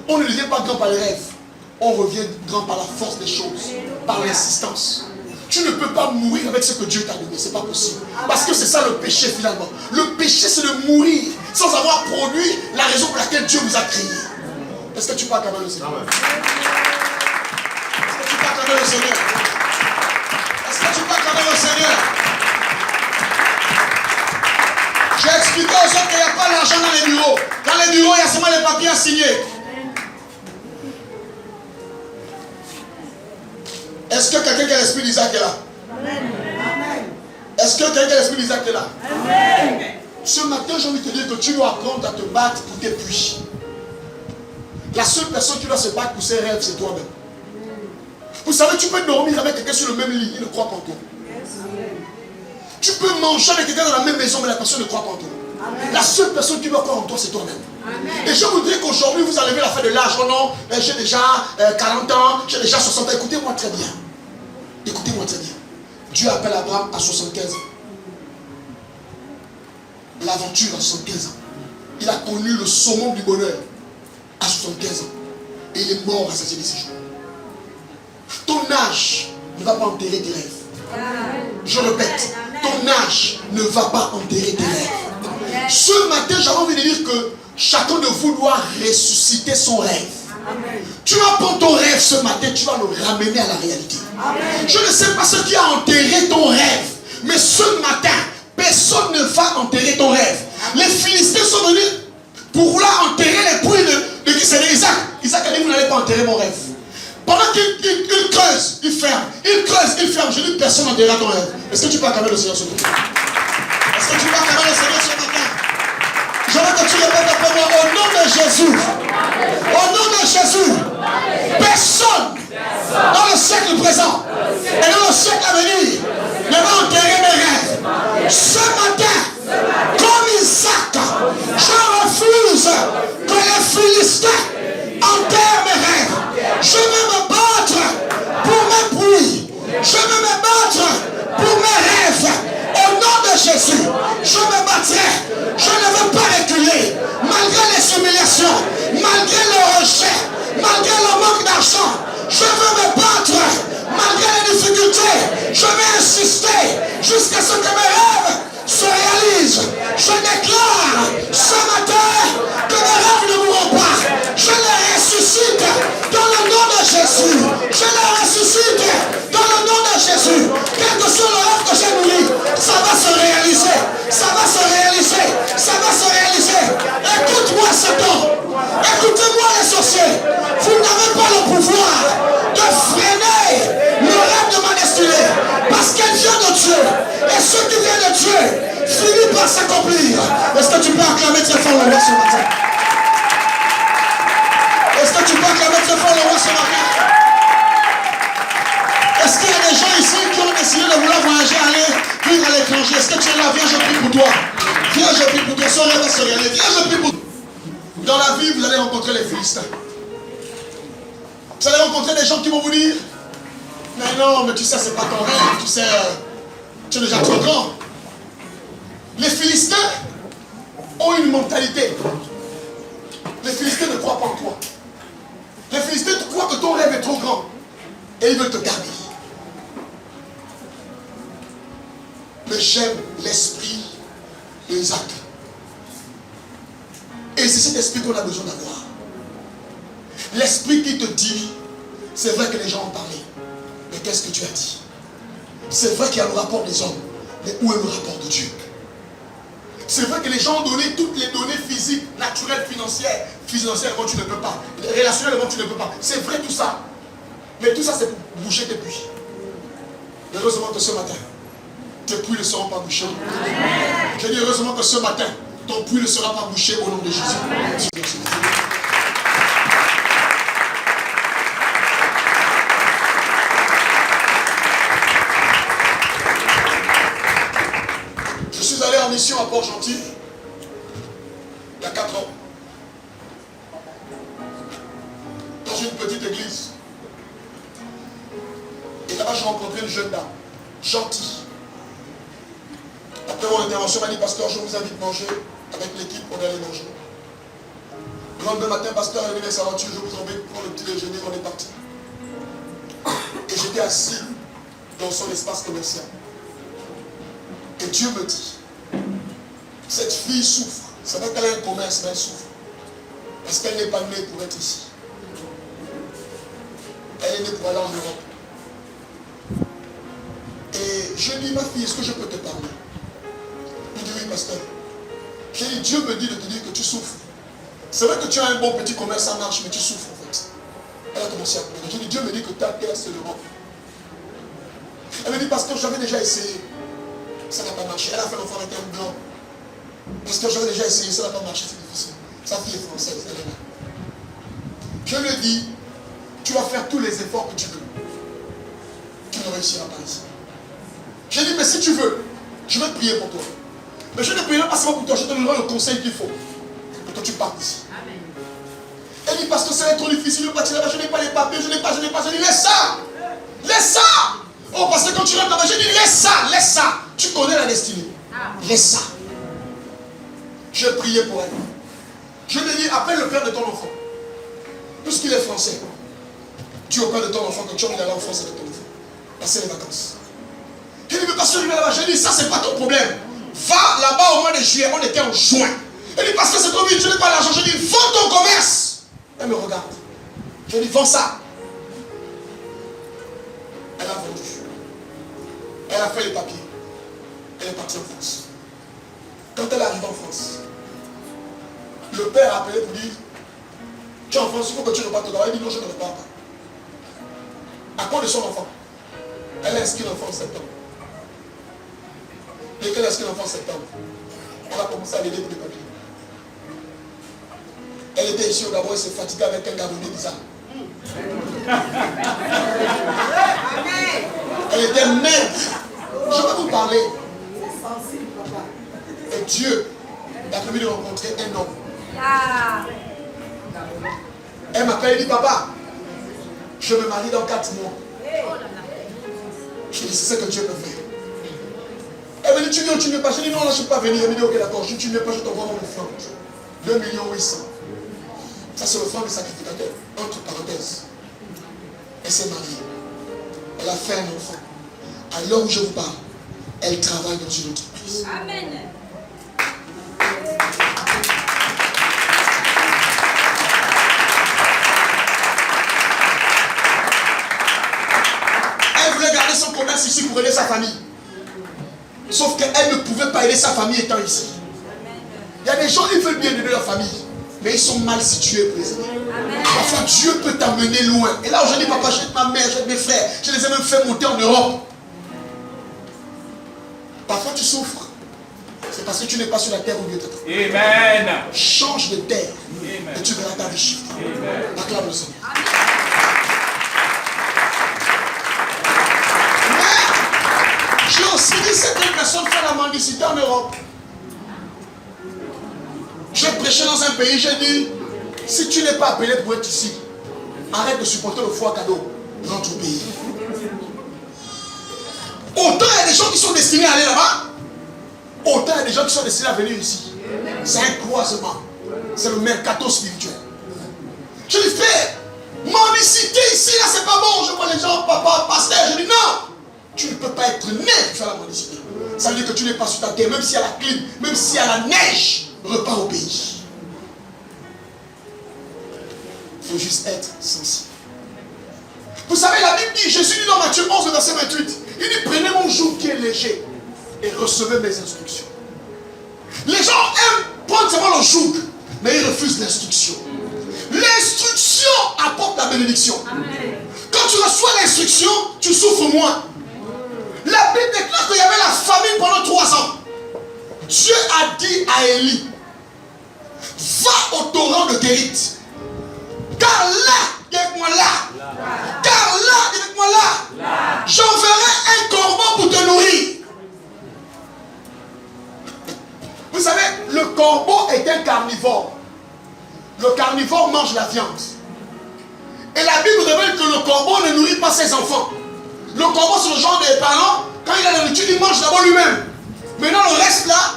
On ne devient pas grand par les rêves. On revient grand par la force des choses. Par l'insistance. Tu ne peux pas mourir avec ce que Dieu t'a donné. Ce n'est pas possible. Parce que c'est ça le péché finalement. Le péché, c'est de mourir sans avoir produit la raison pour laquelle Dieu vous a créé. Est-ce que tu peux acclamer le Seigneur? Est-ce que tu peux acclamer le Seigneur? Est-ce que tu peux acclamer le Seigneur? J'ai expliqué aux autres qu'il n'y a pas d'argent dans les bureaux. Dans les bureaux, il y a seulement les papiers à signer. Est-ce que quelqu'un qui a l'esprit d'Isaac est là? Est-ce que quelqu'un qui a l'esprit d'Isaac est là? Ce matin, j'ai envie de te dire que tu dois apprendre à te battre pour tes puits. La seule personne qui doit se battre pour ses rêves, c'est toi-même. Vous savez, tu peux dormir avec quelqu'un sur le même lit, il ne croit pas en toi. Tu peux manger avec quelqu'un dans la même maison, mais la personne ne croit pas en toi. La seule personne qui doit croire en toi, c'est toi-même. Et je voudrais qu'aujourd'hui, vous enlevez la fin de l'âge. Oh non, j'ai déjà 40 ans, j'ai déjà 60 ans. Écoutez-moi très bien. Écoutez-moi très bien. Dieu appelle Abraham à 75 ans. L'aventure à 75 ans. Il a connu le summum du bonheur à 75 ans. Et il est mort à sa jours. Ton âge ne va pas enterrer tes rêves. Je répète, ton âge ne va pas enterrer tes rêves. Ce matin, j'avais envie de dire que chacun de vous doit ressusciter son rêve. Tu vas prendre ton rêve ce matin, tu vas le ramener à la réalité. Je ne sais pas ce qui a enterré ton rêve, mais ce matin, personne ne va enterrer ton rêve. Les Philistins sont venus pour vouloir enterrer les puits de Isaac. Isaac a dit, vous n'allez pas enterrer mon rêve. Pendant qu'il creuse, il ferme. Il creuse, il ferme. Je dis, personne n'enterrera ton rêve. Est-ce que tu peux acclamer le Seigneur ce matin? Est-ce que tu peux acclamer le Seigneur ce matin? Je veux que tu répètes après moi, au nom de Jésus. Au nom de Jésus. Personne dans le siècle présent et dans le siècle à venir ne va enterrer mes rêves. Ce matin, comme Isaac, je refuse que les Philistins enterrent mes rêves. Je veux me battre pour mes puits. Je veux me battre pour mes rêves. Au nom de Jésus, je me battrai. Je ne veux pas reculer. Malgré les humiliations, malgré le rejet, malgré le manque d'argent, je veux me battre. Malgré les difficultés, je vais insister jusqu'à ce que mes rêves soient tuer finit par s'accomplir. Est-ce que tu peux acclamer très fort le roi ce matin? Est-ce que tu peux acclamer très fort le roi ce matin? Est-ce qu'il y a des gens ici qui ont décidé de vouloir voyager, aller vivre à l'étranger? Est-ce que tu es là? Viens, je prie pour toi. Viens, je prie pour toi. Son rêve va se réaliser. Viens, je prie pour toi. Dans la vie, vous allez rencontrer les Philistins. Vous allez rencontrer des gens qui vont vous dire: mais non, mais tu sais, c'est pas ton rêve. Tu sais, tu es déjà trop grand. Les Philistins ont une mentalité. Les Philistins ne croient pas en toi. Les Philistins croient que ton rêve est trop grand. Et ils veulent te garder. Mais j'aime l'esprit d'Isaac. Et c'est cet esprit qu'on a besoin d'avoir. L'esprit qui te dit: c'est vrai que les gens ont parlé, mais qu'est-ce que tu as dit? C'est vrai qu'il y a le rapport des hommes, mais où est le rapport de Dieu? C'est vrai que les gens ont donné toutes les données physiques, naturelles, financières, moi tu ne peux pas. Relationnelles, moi tu ne peux pas. C'est vrai tout ça. Mais tout ça c'est pour boucher tes puits. Mais heureusement que ce matin, tes puits ne seront pas bouchés. Je dis heureusement que ce matin, ton puits ne sera pas bouché au nom de Jésus. Je suis allé en mission à Port-Gentil il y a 4 ans. Dans une petite église. Et là-bas, j'ai rencontré une jeune dame, gentille. Après mon intervention, elle m'a dit: pasteur, je vous invite à manger avec l'équipe, on est allé manger. Le lendemain matin, pasteur, elle est venue avec sa voiture, je vous embête pour le petit déjeuner, on est parti. Et j'étais assis dans son espace commercial. Et Dieu me dit: cette fille souffre. C'est vrai qu'elle a un commerce, mais elle souffre. Parce qu'elle n'est pas née pour être ici. Elle est née pour aller en Europe. Et je dis: ma fille, est-ce que je peux te parler? Il dit: oui, pasteur. J'ai dit: Dieu me dit de te dire que tu souffres. C'est vrai que tu as un bon petit commerce, ça marche, mais tu souffres en fait. Elle a commencé à pleurer. J'ai dit: Dieu me dit que ta terre c'est l'Europe. Elle me dit: pasteur, j'avais déjà essayé. Ça n'a pas marché. Elle a fait l'enfant avec un blanc. Pasteur, j'avais déjà essayé, ça n'a pas marché, c'est difficile. Sa fille est française, elle est là. Je lui ai dit: tu vas faire tous les efforts que tu veux. Tu ne réussiras pas ici. J'ai dit: mais si tu veux, je vais prier pour toi. Mais je ne prierai pas seulement pour toi, je te donnerai le conseil qu'il faut pour que tu partes ici. Amen. Elle dit: parce que ça va être trop difficile, je n'ai pas les papiers, je n'ai pas. Je dis: laisse ça. Laisse ça. Oh, parce que quand tu rentres là-bas, je dis: laisse ça. Tu connais la destinée. Laisse ça. Je priais pour elle. Je lui ai dit: appelle le père de ton enfant. Puisqu'il est français, dis au père de ton enfant que tu es allé en France avec ton enfant. Passer les vacances. Il dit: mais pasteur, il est là-bas. J'ai dit: ça, c'est pas ton problème. Va là-bas au mois de juillet. On était en juin. Il dit: parce que c'est trop vite, je n'ai pas l'argent. Je dis: vends ton commerce. Elle me regarde. Je dis: vends ça. Elle a vendu. Elle a fait les papiers. Elle est partie en France. Quand elle est arrivée en France, le père a appelé pour dire: tu es en France, il faut que tu repartes là-bas. Elle dit: non, je ne repars pas. À quoi de son enfant? Elle a inscrit l'enfant en septembre. Dès qu'elle a inscrit l'enfant en septembre, on a commencé à l'aider pour les papiers. Elle était ici au Gabon, elle s'est fatiguée avec un Gabonais bizarre. Elle était maigre. Je vais vous parler. Et Dieu a prévu de rencontrer un homme. Elle m'appelle, elle dit: papa, je me marie dans 4 mois. Je dis: c'est ce que Dieu peut faire. Elle me dit: tu viens ou tu ne viens pas? Je dis: non, là je ne peux pas venir. Elle me dit: ok, d'accord, je dis: tu ne viens pas, je t'envoie mon offrande. 2 800 000. Ça c'est l'offrande du sacrificateur. Entre parenthèses. Elle s'est mariée. Elle a fait un enfant. À l'heure où je vous parle, elle travaille dans une entreprise. Amen. Elle voulait garder son commerce ici pour aider sa famille. Sauf qu'elle ne pouvait pas aider sa famille étant ici. Il y a des gens qui veulent bien aider leur famille, mais ils sont mal situés pour les aider. Parfois Dieu peut t'amener loin. Et là aujourd'hui, papa, j'aide ma mère, j'aide mes frères. Je les ai même fait monter en Europe. Parfois tu souffres. C'est parce que tu n'es pas sur la terre où Dieu t'attend. Amen. Change de terre Amen. et tu verras ta richesse. Acclame le Seigneur. Mais j'ai aussi dit certaines personnes font la mendicité en Europe. J'ai prêché dans un pays, j'ai dit, si tu n'es pas appelé pour être ici, arrête de supporter le foie cadeau dans ton pays. Autant il y a des gens qui sont destinés à aller là-bas, autant il y a des gens qui sont destinés à venir ici. C'est un croisement. C'est le mercato spirituel. Je lui fais, mendicité ici, là c'est pas bon. Je vois les gens, papa, pasteur. Je dis non, tu ne peux pas être né pour faire la mendicité. Ça veut dire que tu n'es pas sur ta terre, même s'il y a la clim, même s'il y a la neige, repars au pays. Il faut juste être sensible. Vous savez, la Bible dit, Jésus dit dans Matthieu 11, verset 28, il dit, prenez mon joug qui est léger et recevez mes instructions. Les gens aiment prendre seulement le joug, mais ils refusent l'instruction. L'instruction apporte la bénédiction. Amen. Quand tu reçois l'instruction, tu souffres moins. La Bible déclare qu'il y avait la famine pendant 3 ans. Dieu a dit à Élie, va au torrent de Kérit. Car là, il y a moi là. Car là, il y a moi là. J'enverrai un corbeau pour te nourrir. Vous savez, le corbeau est un carnivore. Le carnivore mange la viande. Et la Bible révèle que le corbeau ne nourrit pas ses enfants. Le corbeau, c'est le genre de parents, quand il a la nourriture, il mange d'abord lui-même. Maintenant, le reste là,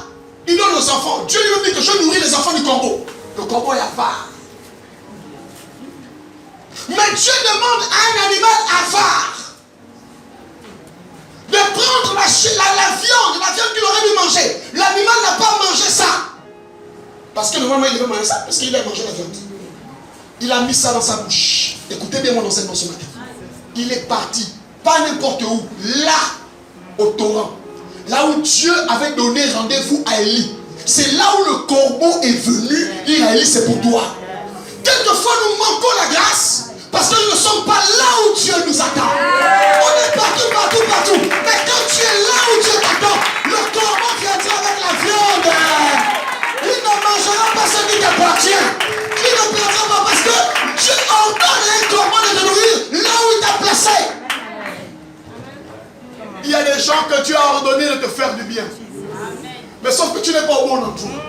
il donne aux enfants. Dieu lui dit que je nourris les enfants du corbeau. Le corbeau est avare. Mais Dieu demande à un animal avare de prendre la viande qu'il aurait dû manger. L'animal n'a pas mangé ça. Parce que normalement, il devait manger ça, parce qu'il a mangé la viande. Il a mis ça dans sa bouche. Écoutez bien mon enseignement ce matin. Il est parti, pas n'importe où, là, au torrent. Là où Dieu avait donné rendez-vous à Élie. C'est là où le corbeau est venu. Il dit à Élie, c'est pour toi. Quelquefois, nous manquons la grâce. Parce que nous ne sommes pas là où Dieu nous attend. On est partout. Mais quand tu es là où Dieu t'attend, le corbeau viendra avec la viande. Il ne mangera pas ce qui t'appartient. Il ne prendra pas parce que Dieu ordonne à un corbeau de te nourrir là où il t'a placé. Il y a des gens que Dieu a ordonné de te faire du bien. Mais sauf que tu n'es pas au bon endroit.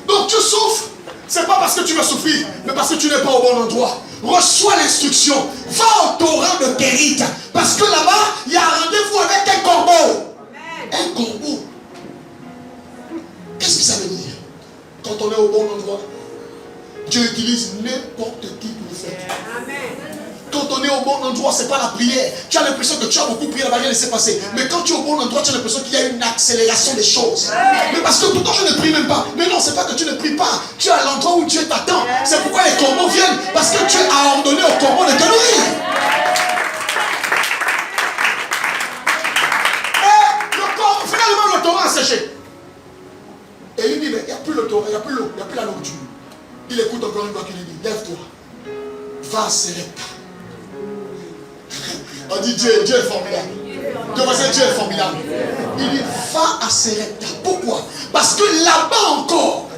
Donc tu souffres. C'est pas parce que tu veux souffrir, mais parce que tu n'es pas au bon endroit. Reçois l'instruction. Va au torrent de Kérit. Parce que là-bas, il y a un rendez-vous avec un corbeau. Un corbeau. Qu'est-ce que ça veut dire? Quand on est au bon endroit, Dieu utilise n'importe qui pour le faire. Amen. Quand on est au bon endroit, ce n'est pas la prière. Tu as l'impression que tu as beaucoup prié, la barrière laissé passer. Mais quand tu es au bon endroit, tu as l'impression qu'il y a une accélération des choses. Mais parce que pourtant je ne prie même pas. Mais non, ce n'est pas que tu ne pries pas. Tu es à l'endroit où Dieu t'attend. C'est pourquoi les corbeaux viennent. Parce que Dieu a ordonné aux corbeaux de te nourrir. Et le corbeau, finalement, le torrent a séché. Et il dit, mais il n'y a plus le torrent, il n'y a plus l'eau, il n'y a plus la nourriture. Il écoute encore une voix qui lui dit, lève-toi. Va à Serepta. On dit Dieu est formidable. Dieu est formidable. Il dit va à Serepta. Pourquoi? Parce que là-bas encore,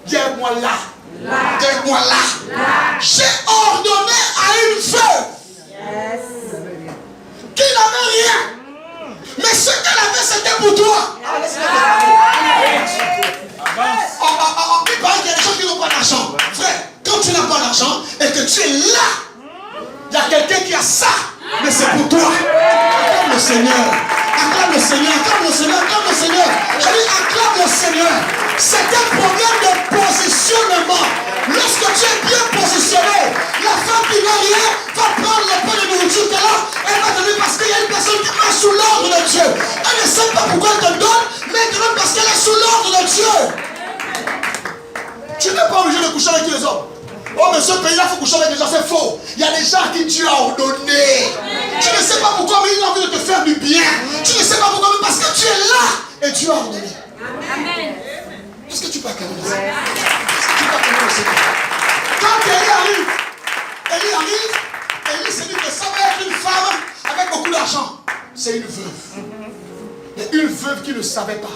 viens-moi là. Viens-moi là. J'ai ordonné à une veuve qui n'avait rien. Mais ce qu'elle avait, c'était pour toi. Il paraît qu'il y a des gens qui n'ont pas d'argent. Frère, quand tu n'as pas d'argent et que tu es là, il y a quelqu'un qui a ça. Mais c'est pour toi. Acclame le Seigneur. Acclame le Seigneur. Acclame le Seigneur. Acclame le Seigneur. Je dis acclame le Seigneur. C'est un problème de positionnement. Lorsque tu es bien positionné, la femme qui n'a rien va prendre le peu de nourriture qu'elle a. Elle va donner parce qu'il y a une personne qui marche sous l'ordre de Dieu. Elle ne sait pas pourquoi elle te donne, mais elle te donne parce qu'elle est sous l'ordre de Dieu. Tu n'es pas obligé de coucher avec les hommes. Oh, mais ce pays-là, il faut coucher avec les gens, c'est faux. Il y a des gens à qui Dieu a ordonné. Tu ne sais pas pourquoi, mais il a envie de te faire du bien. Tu ne sais pas pourquoi, mais parce que tu es là et Dieu a ordonné. Amen. Est-ce que tu peux acclamer le Seigneur? Est-ce que tu peux acclamer le Seigneur? Quand Élie arrive, Élie se dit que ça va être une femme avec beaucoup d'argent. C'est une veuve. Mais une veuve qui ne savait pas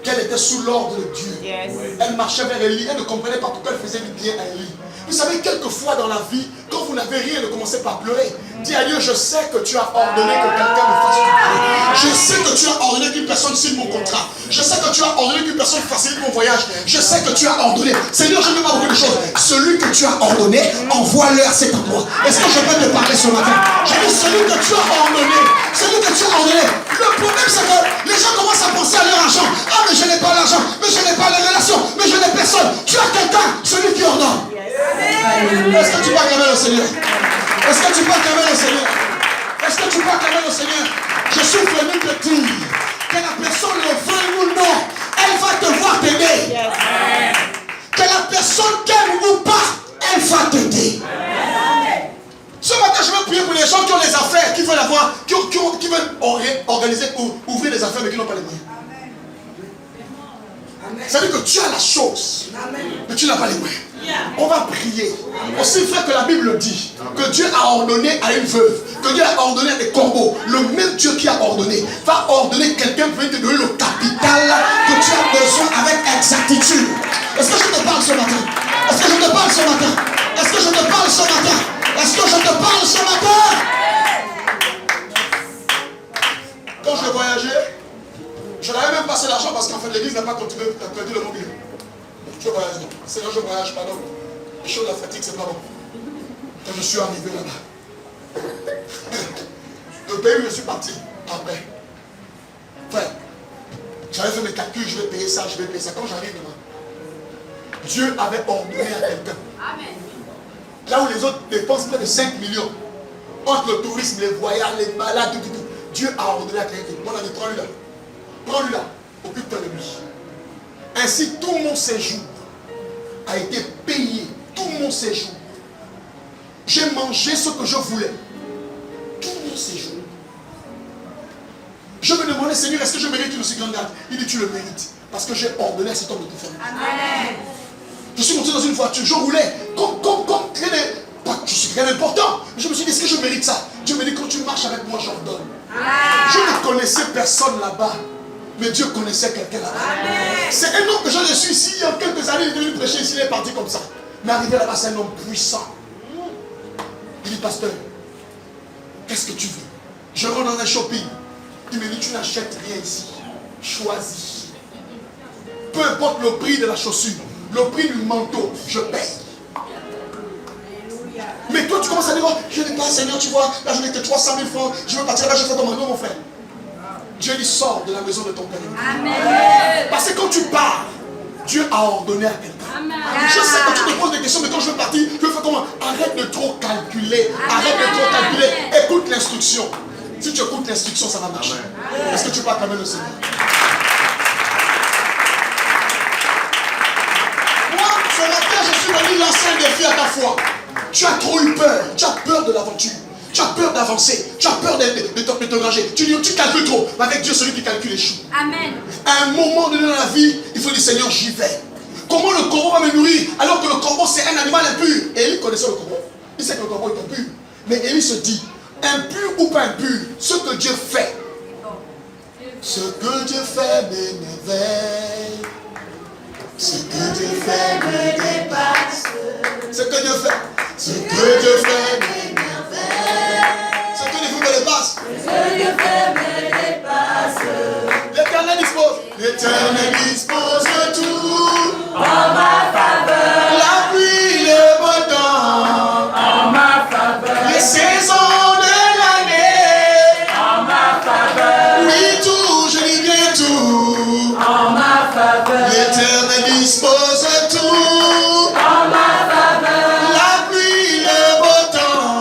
qu'elle était sous l'ordre de Dieu. Yes. Elle marchait vers Élie, elle ne comprenait pas pourquoi elle faisait du bien à Élie. Vous savez, quelquefois dans la vie, quand vous n'avez rien, ne commencez pas à pleurer. Dis à Dieu, je sais que tu as ordonné que quelqu'un me fasse du bien. Je sais que tu as ordonné qu'une personne signe mon contrat. Je sais que tu as ordonné qu'une personne facilite mon voyage. Je sais que tu as ordonné. Seigneur, je ne veux pas beaucoup de choses. Celui que tu as ordonné, envoie-le à cet endroit. Est-ce que je peux te parler ce matin? J'ai dit celui que tu as ordonné. Celui que tu as ordonné. Le problème, c'est que les gens commencent à penser à leur argent. Ah, mais je n'ai pas l'argent. Mais je n'ai pas les relations. Mais je n'ai personne. Tu as quelqu'un, celui qui ordonne. Est-ce que tu peux acclamer le Seigneur? Est-ce que tu peux acclamer le Seigneur? Est-ce que tu peux acclamer le Seigneur? Je suis venu te dire que la personne le veuille ou non, elle va te voir t'aider. Que la personne t'aime ou pas, elle va t'aider. Ce matin, je vais prier pour les gens qui ont les affaires, qui veulent avoir, qui veulent organiser ou ouvrir des affaires mais qui n'ont pas les moyens. Ça veut dire que tu as la chose, mais tu n'as pas les moyens. On va prier. Aussi vrai que la Bible dit que Dieu a ordonné à une veuve, que Dieu a ordonné à des corbeaux. Le même Dieu qui a ordonné va ordonner quelqu'un pour te donner le capital que tu as besoin avec exactitude. Est-ce que je te parle ce matin? Est-ce que je te parle ce matin? Est-ce que je te parle ce matin? Est-ce que je te parle ce matin? Quand je voyageais, je n'avais même pas assez d'argent parce qu'en fait l'église n'a pas continué à prêter le mobilier. Je voyage non. Seigneur, je voyage, pardon. Les choses, la fatigue, c'est pas bon. Quand je suis arrivé là-bas, le pays où je suis parti, après, frère, j'avais fait mes calculs, je vais payer ça, je vais payer ça. Quand j'arrive là, Dieu avait ordonné à quelqu'un. Là où les autres dépensent près de 5 millions, entre le tourisme, les voyages, les malades, tout. Dieu a ordonné à quelqu'un. Mon ami, prends-lui là. Prends-lui là. Occupe-toi de lui. Ainsi, tout mon séjour a été payé. Tout mon séjour. J'ai mangé ce que je voulais. Tout mon séjour. Je me demandais, Seigneur, est-ce que je mérite une aussi grande grâce? Il dit, tu le mérites. Parce que j'ai ordonné à cet homme de te faire. Amen. Je suis monté dans une voiture, je roulais comme je suis rien d'important. Je me suis dit, est-ce que je mérite ça? Dieu me dit, quand tu marches avec moi, j'ordonne. Je ne connaissais personne là-bas. Mais Dieu connaissait quelqu'un là-bas. C'est un homme que je suis ici. Il y a quelques années, il est venu prêcher ici, il est parti comme ça. Mais arrivé là-bas, c'est un homme puissant. Il dit, pasteur, qu'est-ce que tu veux? Je rentre dans un shopping. Il me dit, tu n'achètes rien ici. Choisis. Peu importe le prix de la chaussure, le prix du manteau, je paye. Mais toi, tu commences à dire, oh, je n'ai pas, Seigneur, tu vois, là, je n'ai que 300 000 francs. Je veux partir là, je fais comme un mon frère. Dieu dit, sors de la maison de ton père. Amen. Parce que quand tu pars, Dieu a ordonné à quelqu'un. Je sais que tu te poses des questions, mais quand je veux partir, je fais comment? Arrête de trop calculer. Arrête de trop calculer. Écoute l'instruction. Si tu écoutes l'instruction, ça va marcher. Est-ce que tu peux acclamer le Seigneur? Moi, ce matin, je suis venu lancer un défi à ta foi. Tu as trop eu peur. Tu as peur de l'aventure. Tu as peur d'avancer. Tu as peur de t'engager. Tu calcules trop. Mais avec Dieu, celui qui calcule échoue. Amen. À un moment donné dans la vie, il faut dire, Seigneur, j'y vais. Comment le corbeau va me nourrir alors que le corbeau, c'est un animal impur? Et Élie connaissait le corbeau. Il sait que le corbeau est impur. Mais Élie se dit, impur ou pas impur, ce que Dieu fait. Ce que Dieu fait m'éveille. Ce que Dieu fait me dépasse. Ce que Dieu fait. Ce que Dieu fait m'émerveille. Ce que Dieu fait me dépasse. Ce que Dieu fait me dépasse. L'Éternel dispose. L'Éternel dispose tout en ma faveur. La pluie, le beau temps en ma faveur. Les saisons de l'année en ma faveur. Oui, tout, je dis bien tout en ma faveur. L'Éternel dispose tout en ma faveur. La pluie, le beau temps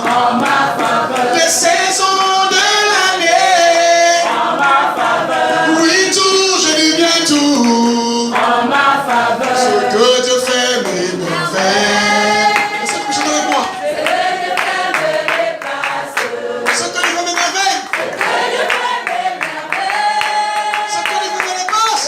en ma faveur. Les saisons de l'année en ma faveur. Oui, tout, je dis bien tout en ma faveur. Ce que Dieu fait m'émerveille. Est-ce que tu peux chanter avec moi? Ce que Dieu fait m'émerveille. Ce que Dieu fait me dépasse.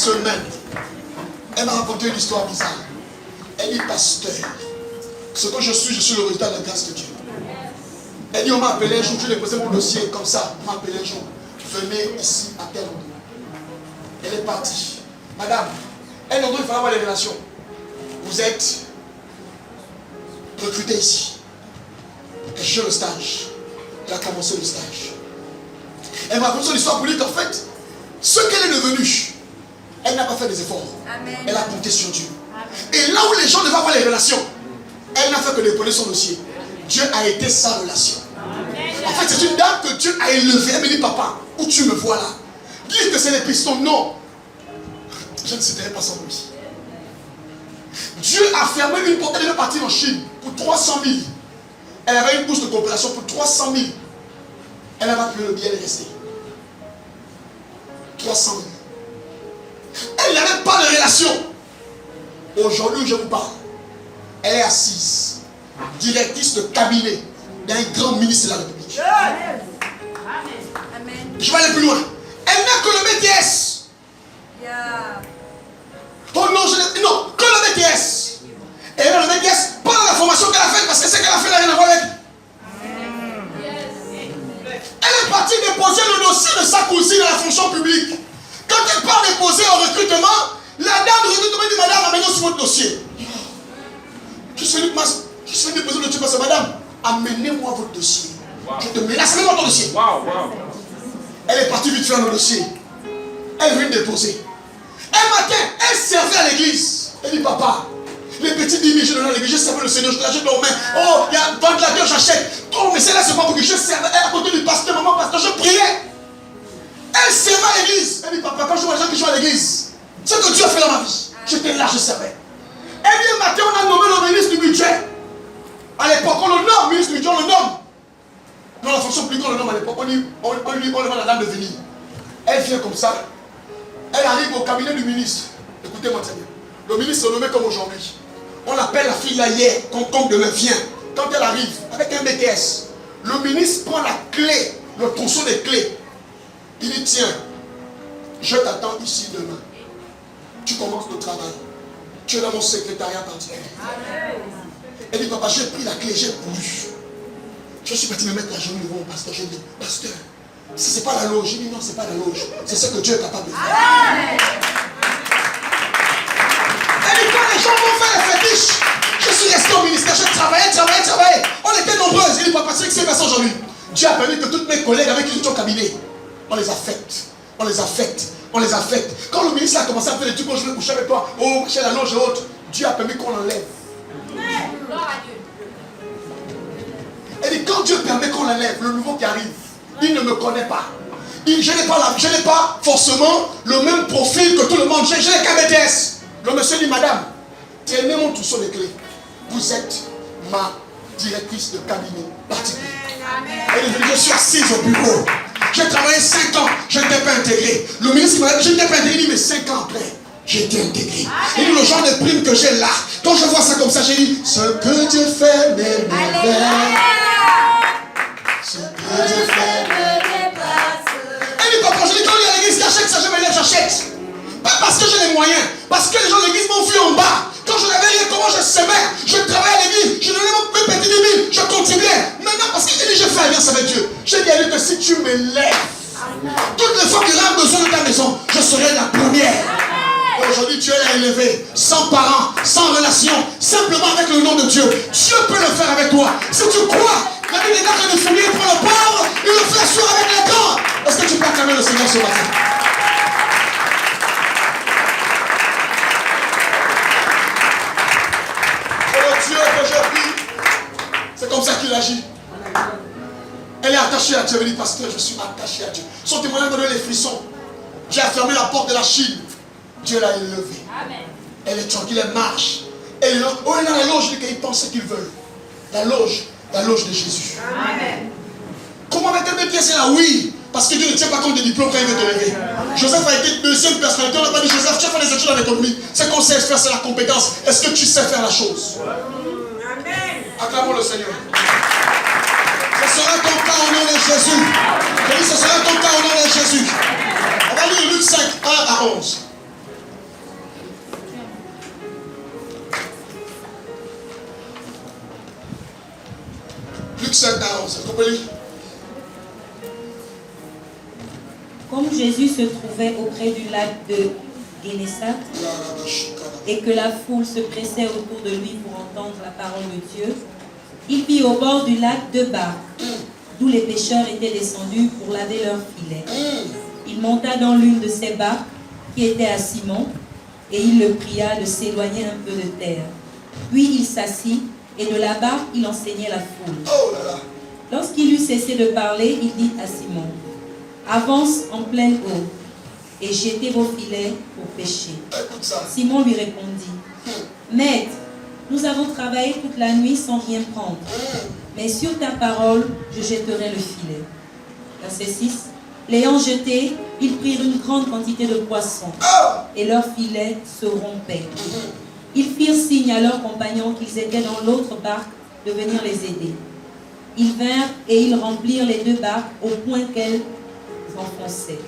semaine, elle m'a raconté une histoire bizarre. Elle dit, pasteur, ce que je suis le résultat de la grâce de Dieu. Elle dit, on m'a appelé un jour, je lui ai posé mon dossier comme ça. On m'a appelé un jour, venez ici à tel endroit. Elle est partie. Madame, elle endroit, il fallait avoir les relations. Vous êtes recruté ici. Elle cherche le stage. Elle a commencé le stage. Elle m'a raconté son histoire pour dire qu'en fait, ce qu'elle est devenue, elle n'a pas fait des efforts. Amen. Elle a compté sur Dieu. Et là où les gens devaient avoir les relations, elle n'a fait que déposer son dossier. Dieu a été sa relation. En fait, c'est une dame que Dieu a élevée. Elle me dit, papa, où tu me vois là? Dis que c'est les pistons. Non. Je ne citerai pas son nom ici. Dieu a fermé une porte. Elle devait partir en Chine pour 300 000. Elle avait une bourse de coopération pour 300 000. Elle n'a pas pu le bien rester. 300 000. Elle n'avait pas de relation. Aujourd'hui, je vous parle. Elle est assise, directrice de cabinet d'un grand ministre de la République. Amen. Je vais aller plus loin. Elle n'a que le BTS. Yeah. Oh non, non, que le BTS. Et elle a le BTS, pas dans la formation qu'elle a faite, parce que ce qu'elle a fait n'a rien à voir avec. Elle est partie déposer le dossier de sa cousine à la fonction publique. Quand elle part déposer au recrutement, la dame de recrutement dit, madame, amenez sur votre dossier. Je suis venu déposer le dossier parce que madame, amenez-moi votre dossier. Wow. Je te menace, amenez-moi ton dossier. Wow. Elle est partie vite faire le dossier. Elle vient déposer. Un matin, elle servait à l'église. Elle dit, papa, les petits 10 000, je donne à l'église, je servais le Seigneur, je l'achète dans mes mains. Oh, il y a un ventilateur, j'achète. Oh, mais celle-là, c'est pas pour que je servais. Elle à côté du pasteur, maman, pasteur, je priais. Elle servait à l'église. Elle dit, papa, quand je vois les gens qui jouent à l'église, ce que Dieu a fait dans ma vie, j'étais là, je servais. Et bien, matin, on a nommé le ministre du budget. À l'époque, on le nomme, ministre du budget, on le nomme. Dans la fonction publique, on le nomme à l'époque, on demande à la dame de venir. Elle vient comme ça. Elle arrive au cabinet du ministre. Écoutez-moi très bien. Le ministre est nommé comme aujourd'hui. On appelle la fille là hier, comme demain vient. Quand elle arrive, avec un BTS, le ministre prend la clé, le trousseau des clés. Il dit, tiens, je t'attends ici demain. Tu commences le travail. Tu es dans mon secrétariat particulier. Elle dit, papa, j'ai pris la clé, j'ai couru. Je suis parti me mettre la genoux devant mon pasteur. J'ai dit, pasteur, si ce n'est pas la loge. J'ai dit, non, ce n'est pas la loge. C'est ce que Dieu est capable de faire. Elle dit, quand les gens vont faire les fétiches, je suis resté au ministère, je travaillais. On était nombreuses. Elle dit, papa, c'est ce qui s'est passé aujourd'hui. Dieu a permis que toutes mes collègues avec qui nous étions au cabinet, on les affecte. Quand le ministre a commencé à faire des trucs, quand je vais coucher avec toi, oh, chez la loge et autres, Dieu a permis qu'on l'enlève. Elle dit, quand Dieu permet qu'on l'enlève, le nouveau qui arrive, il ne me connaît pas. Je n'ai pas forcément le même profil que tout le monde. Je n'ai qu'un BTS. Le monsieur dit, madame, tenez mon trousseau de clés. Vous êtes ma directrice de cabinet particulier. Elle dit, je suis assise au bureau. J'ai travaillé 5 ans, je n'étais pas intégré. Le ministre m'a dit, je n'étais pas intégré. Il dit, mais 5 ans après, j'ai été intégré. Il dit, le genre de prime que j'ai là, quand je vois ça comme ça, j'ai dit, ce que Dieu fait n'est merveille. Ce que Dieu fait me dépasse. Elle dit, papa, je dis, quand il y a l'église qui achète ça, je me lève, j'achète. Pas parce que j'ai les moyens, parce que les gens de l'église m'ont vu en bas. Quand je n'avais rien, comment je semais, je travaillais à l'église, je donnais mon petit 10 000, je contribuais. Maintenant, parce qu'il dit, je fais alliance avec Dieu. J'ai dit à lui que si tu me lèves, toutes les fois qu'il aura besoin de ta maison, je serai la première. Aujourd'hui, Dieu l'a élevé, sans parents, sans relation, simplement avec le nom de Dieu. Dieu peut le faire avec toi. Si tu crois, la Bible dit que le fumier prend le pauvre, il le fait asseoir avec les grands. Est-ce que tu peux acclamer le Seigneur ce matin? C'est le Dieu que je prie. C'est comme ça qu'il agit. Elle est attachée à Dieu. Elle dit, pasteur, je suis attaché à Dieu. Son témoignage me donne les frissons. J'ai fermé la porte de la Chine. Dieu l'a élevée. Elle est tranquille, elle marche. Elle est là, oh, elle est dans la loge, ils pensent ce qu'ils veulent. La loge de Jésus. Amen. Comment mettre un pièce là? Oui, parce que Dieu ne tient pas compte des diplômes quand il veut te lever. Joseph a été deuxième personnalité. On n'a pas dit, Joseph, tu as fait des études en économie. C'est qu'on sait faire, c'est la compétence. Est-ce que tu sais faire la chose? Amen. Acclamons le Seigneur. Ce sera ton cas au nom de Jésus. Je dis, ce sera ton cas au nom de Jésus. On va lire Luc 5, 1 à 11. 5 à 11. Vous pouvez lire? Comme Jésus se trouvait auprès du lac de Guénésaret et que la foule se pressait autour de lui pour entendre la parole de Dieu, il vit au bord du lac 2 barques, d'où les pêcheurs étaient descendus pour laver leurs filets. Il monta dans l'une de ces barques qui était à Simon, et il le pria de s'éloigner un peu de terre. Puis il s'assit, et de la barque il enseignait la foule. Oh là là. Lorsqu'il eut cessé de parler, il dit à Simon, « Avance en pleine eau, et jetez vos filets pour pêcher. » Écoute ça. Simon lui répondit, « Maître, nous avons travaillé toute la nuit sans rien prendre, mais sur ta parole, je jetterai le filet. » Verset 6. L'ayant jeté, ils prirent une grande quantité de poissons, et leurs filets se rompaient. Ils firent signe à leurs compagnons qu'ils étaient dans l'autre barque de venir les aider. Ils vinrent et ils remplirent les 2 barques au point qu'elles enfonçaient.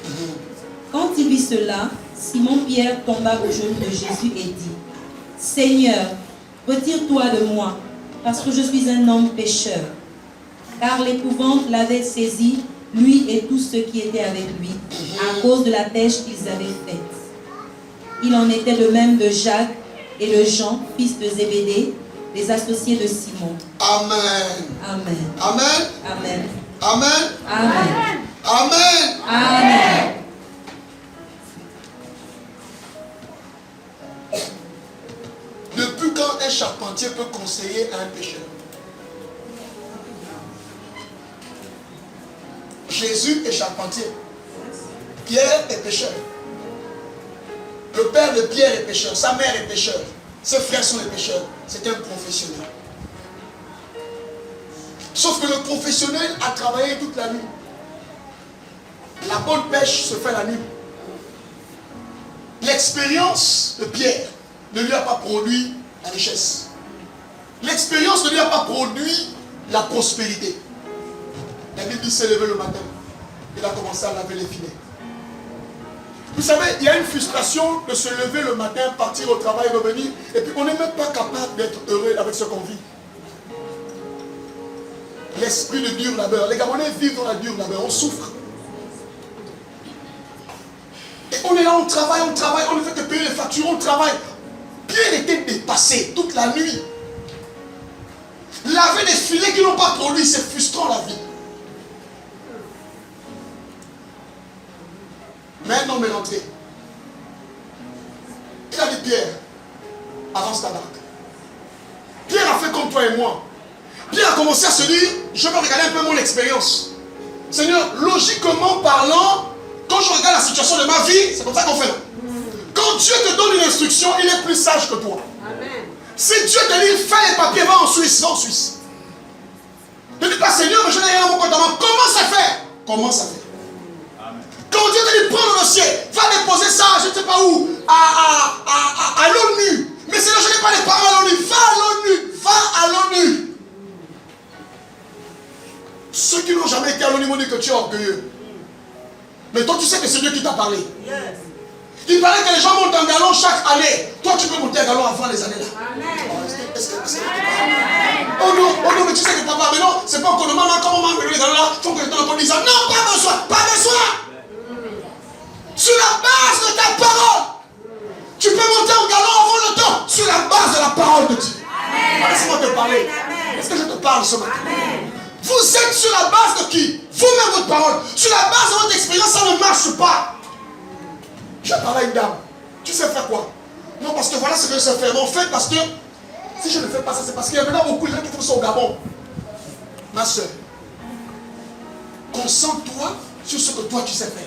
Quand il vit cela, Simon-Pierre tomba aux genoux de Jésus et dit, « Seigneur, retire-toi de moi, parce que je suis un homme pécheur. » Car l'épouvante l'avait saisi, lui et tous ceux qui étaient avec lui, à cause de la pêche qu'ils avaient faite. Il en était de même de Jacques et de Jean, fils de Zébédée, les associés de Simon. Amen. Amen. Amen. Amen. Amen. Amen. Amen. Amen. Depuis quand un charpentier peut conseiller à un pécheur? Jésus est charpentier. Pierre est pécheur. Le père de Pierre est pécheur. Sa mère est pécheur. Ses frères sont des pécheurs. C'est un professionnel. Sauf que le professionnel a travaillé toute la nuit. La bonne pêche se fait la nuit. L'expérience de Pierre ne lui a pas produit la richesse. L'expérience ne lui a pas produit la prospérité. La Bible dit s'est levé le matin. Il a commencé à laver les filets. Vous savez, il y a une frustration de se lever le matin, partir au travail, revenir, et puis on n'est même pas capable d'être heureux avec ce qu'on vit. L'esprit de dur labeur. Les Gabonais vivent dans la dure labeur, on souffre. Et on est là, on travaille, on ne fait que payer les factures, on travaille. Pierre était dépassé toute la nuit. Laver des filets qui n'ont pas produit, c'est frustrant la vie. Mais un homme est rentré. Il a dit, Pierre, avance ta barque. Pierre a fait comme toi et moi. Pierre a commencé à se dire, je vais regarder un peu mon expérience. Seigneur, logiquement parlant, quand je regarde la situation de ma vie, c'est comme ça qu'on fait. Quand Dieu te donne une instruction, il est plus sage que toi. Amen. Si Dieu te dit, fais les papiers, va en Suisse, va en Suisse. Ne dis pas, Seigneur, mais je n'ai rien à mon compte. Comment ça fait? Comment ça fait? Quand Dieu te dit, prends le dossier, va déposer ça, je ne sais pas où, à l'ONU. Mais Seigneur, je n'ai pas les parents à l'ONU. Va à l'ONU, va à l'ONU. Ceux qui n'ont jamais été à l'ONU m'ont dit que tu es orgueilleux. Mais toi, tu sais que c'est Dieu qui t'a parlé. Yes. Il paraît que les gens montent en galon chaque année. Toi, tu peux monter en galon avant les années là. Amen. Oh non, mais tu sais que papa, mais non, c'est pas encore de maman, comment maman me les galons là, faut que je te le dise. Non, pas besoin, pas besoin. Sur la base de ta parole, tu peux monter en galon avant le temps. Sur la base de la parole de Dieu. Laisse-moi te parler. Est-ce que je te parle ce matin? Amen. Vous êtes sur la base de qui? Vous-même votre parole. Sur la base de votre expérience, ça ne marche pas. Je parle à une dame. Tu sais faire quoi? Non, parce que voilà ce que je sais faire. Mais en fait, parce que si je ne fais pas ça, c'est parce qu'il y a maintenant beaucoup de gens qui font ça au Gabon. Ma soeur, concentre-toi sur ce que toi tu sais faire.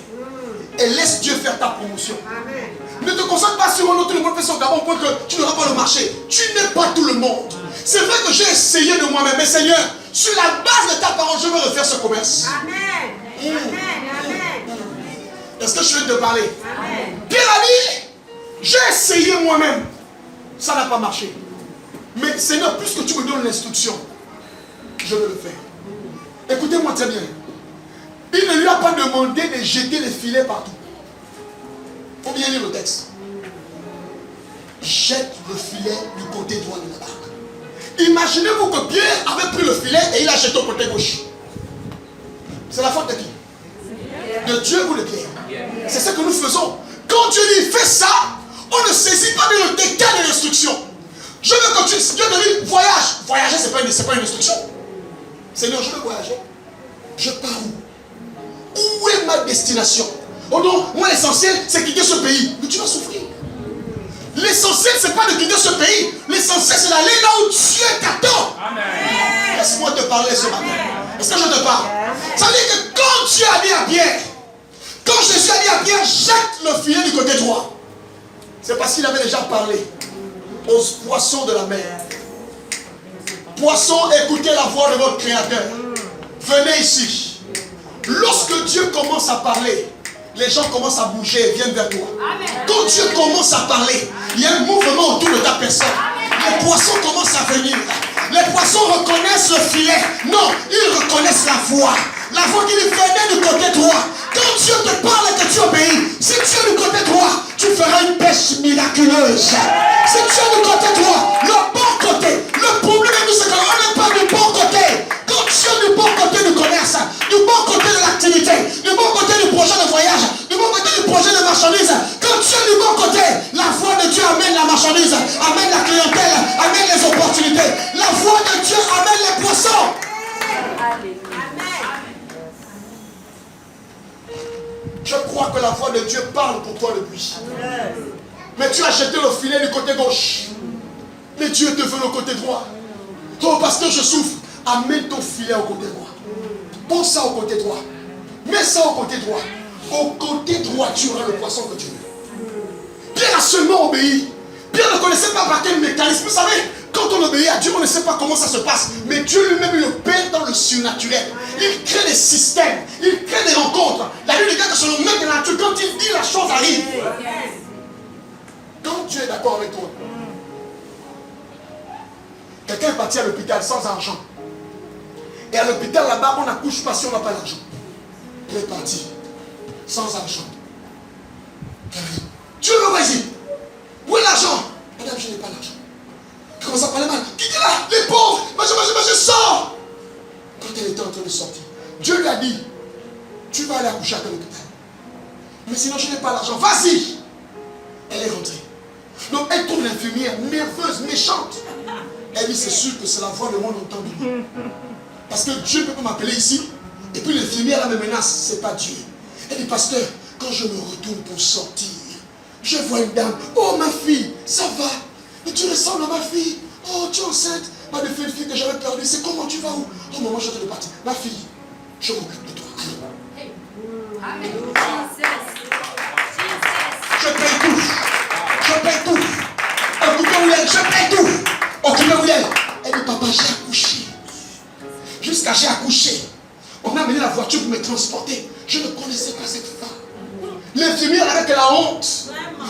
Et laisse Dieu faire ta promotion. Amen. Ne te concentre pas sur un autre, tout le monde fait ça au Gabon pour que tu n'auras pas le marché. Tu n'es pas tout le monde. C'est vrai que j'ai essayé de moi-même, mais Seigneur, sur la base de ta parole, je veux refaire ce commerce. Amen. Amen. Est-ce que je viens de te parler? Amen. Pierre a dit, j'ai essayé moi-même. Ça n'a pas marché. Mais Seigneur, puisque tu me donnes l'instruction, je veux le faire. Écoutez-moi très bien. Il ne lui a pas demandé de jeter les filets partout. Il faut bien lire le texte. Jette le filet du côté droit de la barque. Imaginez-vous que Pierre avait pris le filet et il a jeté au côté gauche. C'est la faute de qui? De Dieu ou de Pierre? C'est ce que nous faisons. Quand Dieu dit fais ça, on ne saisit pas bien le détail de l'instruction. Je veux que Dieu te dit voyage. Voyager, ce n'est pas une instruction. Seigneur, je veux voyager. Je pars où? Où est ma destination? Oh non, moi l'essentiel c'est quitter ce pays. Mais tu vas souffrir. L'essentiel c'est pas de quitter ce pays. L'essentiel c'est d'aller là où Dieu t'attend. Laisse-moi te parler ce matin. Est-ce que je te parle? Ça veut dire que quand Dieu a dit à Pierre, quand Jésus a dit à Pierre, jette le filet du côté droit, c'est parce qu'il avait déjà parlé aux poissons de la mer. Poissons, écoutez la voix de votre Créateur. Venez ici. Lorsque Dieu commence à parler, les gens commencent à bouger et viennent vers toi. Quand Dieu commence à parler, il y a un mouvement autour de ta personne. Les poissons commencent à venir. Les poissons reconnaissent le filet. Non, ils reconnaissent la voix. La voix qui lui venait du côté droit. Quand Dieu te parle et que tu obéis, si tu es du côté droit, tu feras une pêche miraculeuse. Si tu es du côté droit, le bon côté, le problème c'est qu'on n'est pas du bon côté. Quand tu es du bon côté du commerce, du bon côté de l'activité, du bon côté du projet de voyage, du bon côté du projet de marchandise, quand tu es du bon côté, la voix de Dieu amène la marchandise, amène la clientèle, amène les opportunités. La voix de Dieu amène les poissons. Je crois que la voix de Dieu parle pour toi depuis. Mais tu as jeté le filet du côté gauche. Mais Dieu te veut le côté droit. Oh pasteur, je souffre. Amène ton filet au côté droit. Pose ça au côté droit. Mets ça au côté droit. Au côté droit, tu auras le poisson que tu veux. Pierre a seulement obéi. Pierre ne connaissait pas par quel mécanisme. Vous savez, quand on obéit à Dieu, on ne sait pas comment ça se passe. Mais Dieu lui-même le perd dans le surnaturel. Il crée des systèmes. Il crée des rencontres. La Bible dit que c'est le mec de la nature. Quand il dit, la chose arrive. Quand Dieu est d'accord avec toi, quelqu'un est parti à l'hôpital sans argent. Et à l'hôpital là-bas, on n'accouche pas si on n'a pas l'argent. Il est parti sans argent. Dieu le voici. Où est l'argent? Madame, je n'ai pas l'argent. Il commence à parler mal. Qui est là? Les pauvres. Je sors. Quand elle était en train de sortir, Dieu lui a dit, tu vas aller accoucher à l'hôpital. Mais sinon, je n'ai pas l'argent. Vas-y. Elle est rentrée. Donc, elle trouve l'infirmière nerveuse, méchante. Elle dit, c'est sûr que c'est la voix de mon entendu. Parce que Dieu ne peut pas m'appeler ici. Et puis l'infirmière là me menace. C'est pas Dieu. Elle dit, pasteur, quand je me retourne pour sortir, je vois une dame. Oh ma fille, ça va. Et tu ressembles à ma fille. Oh, tu es enceinte. Ma une fille que j'avais perdue. C'est comment tu vas où? Oh maman, je te partir. Ma fille, je m'occupe de toi. Allez. Je paye tout. Je paye tout. Occupez William, je paye tout. Occupez William. Elle dit, papa, j'ai accouché. Jusqu'à j'ai accouché. On m'a amené la voiture pour me transporter. Je ne connaissais pas cette femme. L'infirmière avec la honte.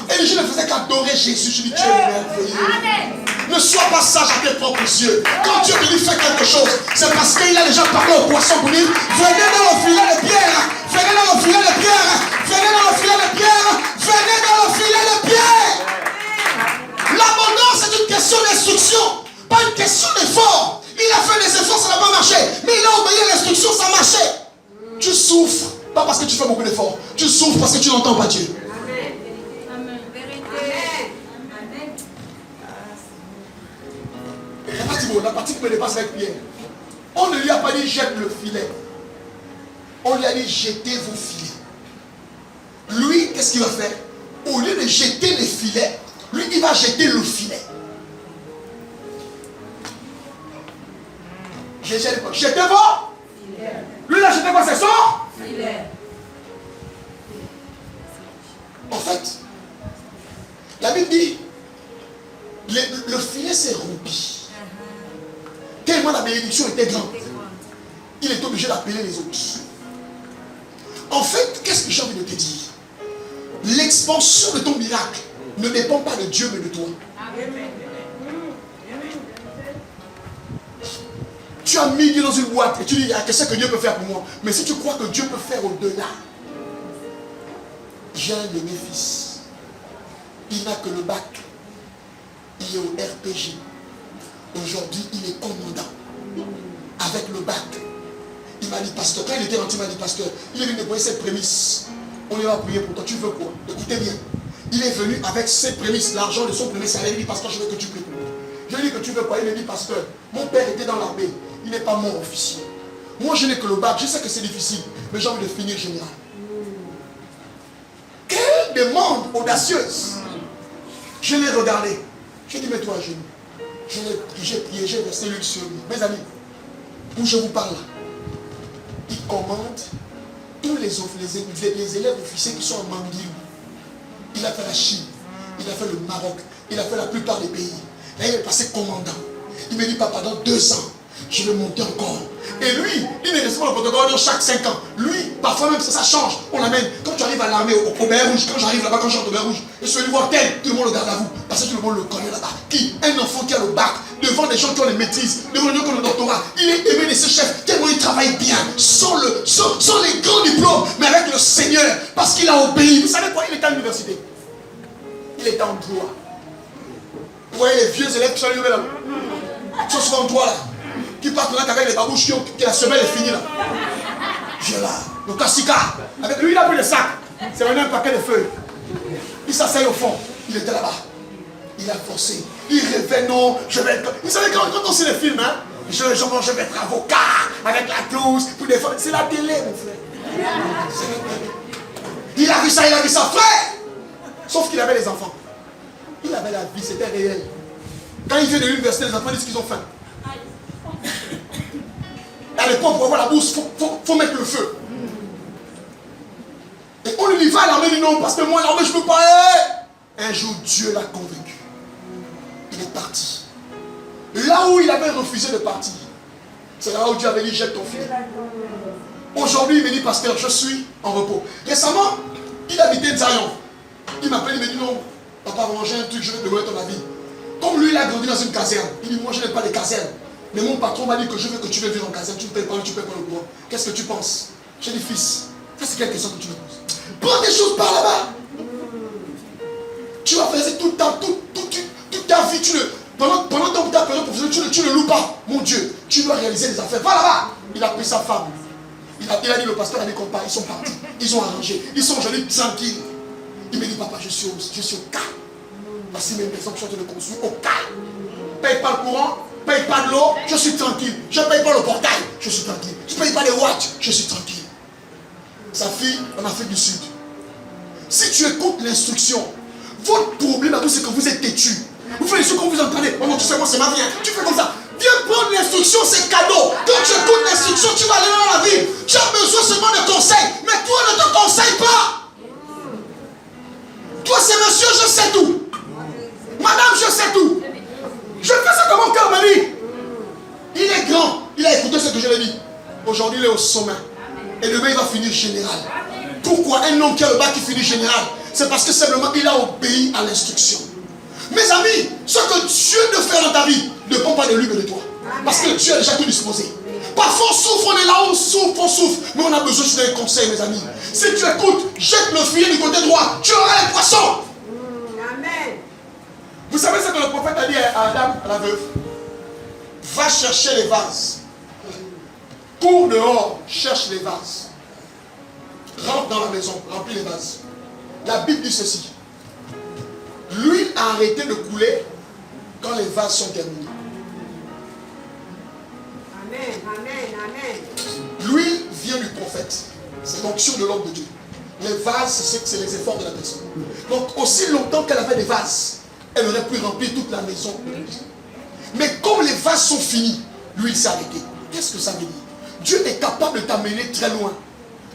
Elle dit, je ne faisais qu'adorer Jésus. Je dis, Dieu est merveilleux. Ne sois pas sage à tes propres yeux. Quand Dieu te dit fais quelque chose, c'est parce qu'il a déjà parlé aux poissons pour dire, venez dans le filet de Pierre. Venez dans le filet de Pierre. Venez dans le filet de Pierre. Venez dans le filet de Pierre. L'abondance est une question d'instruction, pas une question d'effort. Il a fait des efforts, ça n'a pas marché. Mais il a obéi à l'instruction, ça a marché. Tu souffres, pas parce que tu fais beaucoup d'efforts. Tu souffres parce que tu n'entends pas Dieu. La partie qui me dépasse avec Pierre. On ne lui a pas dit jette le filet. On lui a dit jetez vos filets. Lui, qu'est-ce qu'il va faire? Au lieu de jeter les filets, lui, il va jeter le filet. Jetez vos. Lui, il a jeté quoi? C'est son filet. En fait, la Bible dit le filet s'est rompu. Tellement la bénédiction était grande, il est obligé d'appeler les autres. En fait, qu'est-ce que j'ai envie de te dire? L'expansion de ton miracle ne dépend pas de Dieu mais de toi. Tu as mis Dieu dans une boîte et tu dis, qu'est-ce que Dieu peut faire pour moi? Mais si tu crois que Dieu peut faire au-delà, j'ai un de mes fils. Il n'a que le bac. Il est au RPG. Aujourd'hui, il est commandant. Avec le bac. Il m'a dit, pasteur, quand il était rentré, il m'a dit, pasteur, il est venu déposer ses prémices. On ira prier pour toi. Tu veux quoi? Écoutez bien. Il est venu avec ses prémices, l'argent de son premier salaire. Il dit, pasteur, je veux que tu pries pour moi. Je lui ai dit que tu veux quoi? Il me dit, pasteur, mon père était dans l'armée. Il n'est pas mort officier. Moi, je n'ai que le bac. Je sais que c'est difficile, mais j'ai envie de finir général. Quelle demande audacieuse! Je l'ai regardé. J'ai dit, mets-toi à genoux. J'ai prié, j'ai versé l'huile sur lui. Mes amis, où je vous parle là, il commande tous les élèves officiers qui sont en Mandioù. Il a fait la Chine, il a fait le Maroc, il a fait la plupart des pays. Là, il est passé commandant. Il me dit, papa, dans 2 ans, je vais monter encore. Et lui, il ne reste pas le protocole chaque 5 ans. Lui, parfois même ça change. On l'amène. Quand tu arrives à l'armée, au Béret Rouge, quand j'arrive là-bas, quand je rentre au Béret Rouge, je suis allé voir tel, tout le monde le garde à vous. Parce que tout le monde le connaît là-bas. Qui? Un enfant qui a le bac, devant des gens qui ont les maîtrises, devant des gens qui ont le doctorat. Il est aimé de ses chefs, tellement il travaille bien, sans les grands diplômes, mais avec le Seigneur, parce qu'il a obéi. Vous savez quoi? Il était à l'université. Il était en droit. Vous voyez les vieux élèves qui sont arrivés là, qui sont souvent en droit là, qui partent là avec les babouches qui la semelle est finie là. Viens là, le Kassika. Avec lui, il a pris le sac. C'est venu un paquet de feuilles. Il s'asseye au fond. Il était là-bas. Il a forcé. Il rêvait, non, je vais être. Vous savez, quand on sait les films, hein, je vais être avocat, avec la clause, tout des fois. C'est la télé, mon frère. Il a vu ça, frère. Sauf qu'il avait les enfants. Il avait la vie, c'était réel. Quand il vient de l'université, les enfants disent qu'ils ont faim. À l'époque, pour avoir la bourse, il faut mettre le feu. Et on lui dit, va à l'armée, il dit non, parce que moi, l'armée, je ne peux pas. Un jour, Dieu l'a convaincu. Il est parti. Là où il avait refusé de partir, c'est là où Dieu avait dit, jette ton fils. Aujourd'hui, il me dit, pasteur, je suis en repos. Récemment, il habitait Zion. Il m'appelle, il me dit, non, papa, j'ai un truc, je vais te demander ton avis. Comme lui, il a grandi dans une caserne. Il dit, moi, je n'aime pas les casernes. Mais mon patron m'a dit que je veux que tu veux vivre en caserne. Tu ne payes pas le bois. Qu'est-ce que tu penses? J'ai dit, fils, ça c'est quelle question que tu me poses? Prends des choses par là-bas. Tu vas faire toute ta vie. Pendant ta période professionnelle, tu ne loues pas. Mon Dieu, tu dois réaliser des affaires. Va là-bas. Il a pris sa femme. Il a dit, le pasteur a dit qu'on part. Ils sont partis. Ils ont arrangé. Ils sont jolis, tranquilles. Il me dit, papa, je suis au calme. Voici mes maisons que je suis en train de construire au calme. Paye pas le courant. Paye pas de l'eau, je suis tranquille. Je ne paye pas le portail, je suis tranquille. Je ne paye pas les watts, je suis tranquille. Sa fille en Afrique du Sud. Si tu écoutes l'instruction, votre problème à vous, c'est que vous êtes têtu. Vous faites les choses comme vous entendez. Oh non, tu sais, moi, c'est ma vie. Hein. Tu fais comme ça. Viens prendre l'instruction, c'est cadeau. Quand tu écoutes l'instruction, tu vas aller dans la vie. Tu as besoin seulement de conseils. Mais toi, ne te conseille pas. Toi, c'est monsieur, je sais tout. Madame, je sais tout. Je fais ça comme mon cœur m'a dit. Il est grand. Il a écouté ce que je lui ai dit. Aujourd'hui, il est au sommet. Et demain, il va finir général. Pourquoi un homme qui a le bac qui finit général? C'est parce que simplement, il a obéi à l'instruction. Mes amis, ce que Dieu ne fait dans ta vie ne dépend pas de lui mais de toi. Parce que Dieu a déjà tout disposé. Parfois, on souffre, on est là, on souffre. Mais on a besoin d'un conseil, mes amis. Si tu écoutes, jette le filet du côté droit. Tu auras les poissons. Vous savez ce que le prophète a dit à Adam, à la veuve? Va chercher les vases. Cours dehors, cherche les vases. Rentre dans la maison, remplis les vases. La Bible dit ceci. L'huile a arrêté de couler quand les vases sont terminés. Amen. L'huile vient du prophète. C'est l'onction de l'homme de Dieu. Les vases, c'est les efforts de la personne. Donc aussi longtemps qu'elle avait des vases, elle aurait pu remplir toute la maison. Mais comme les vases sont finis, l'huile s'est arrêtée. Qu'est-ce que ça veut dire? Dieu est capable de t'amener très loin.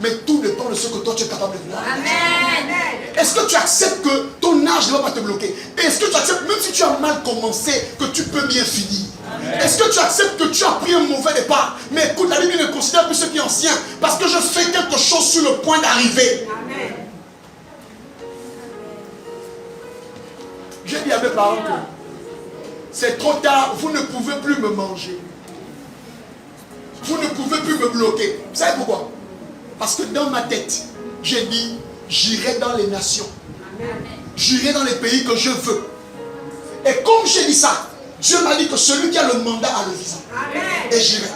Mais tout dépend de ce que toi tu es capable de voir. Amen. Est-ce que tu acceptes que ton âge ne va pas te bloquer? Et est-ce que tu acceptes, même si tu as mal commencé, que tu peux bien finir? Est-ce que tu acceptes que tu as pris un mauvais départ? Mais écoute, la Bible ne considère plus ce qui est ancien. Parce que je fais quelque chose sur le point d'arriver. Amen. J'ai dit à mes parents que c'est trop tard, vous ne pouvez plus me manger. Vous ne pouvez plus me bloquer. Vous savez pourquoi? Parce que dans ma tête, j'ai dit, j'irai dans les nations. J'irai dans les pays que je veux. Et comme j'ai dit ça, Dieu m'a dit que celui qui a le mandat a le visa. Et j'irai.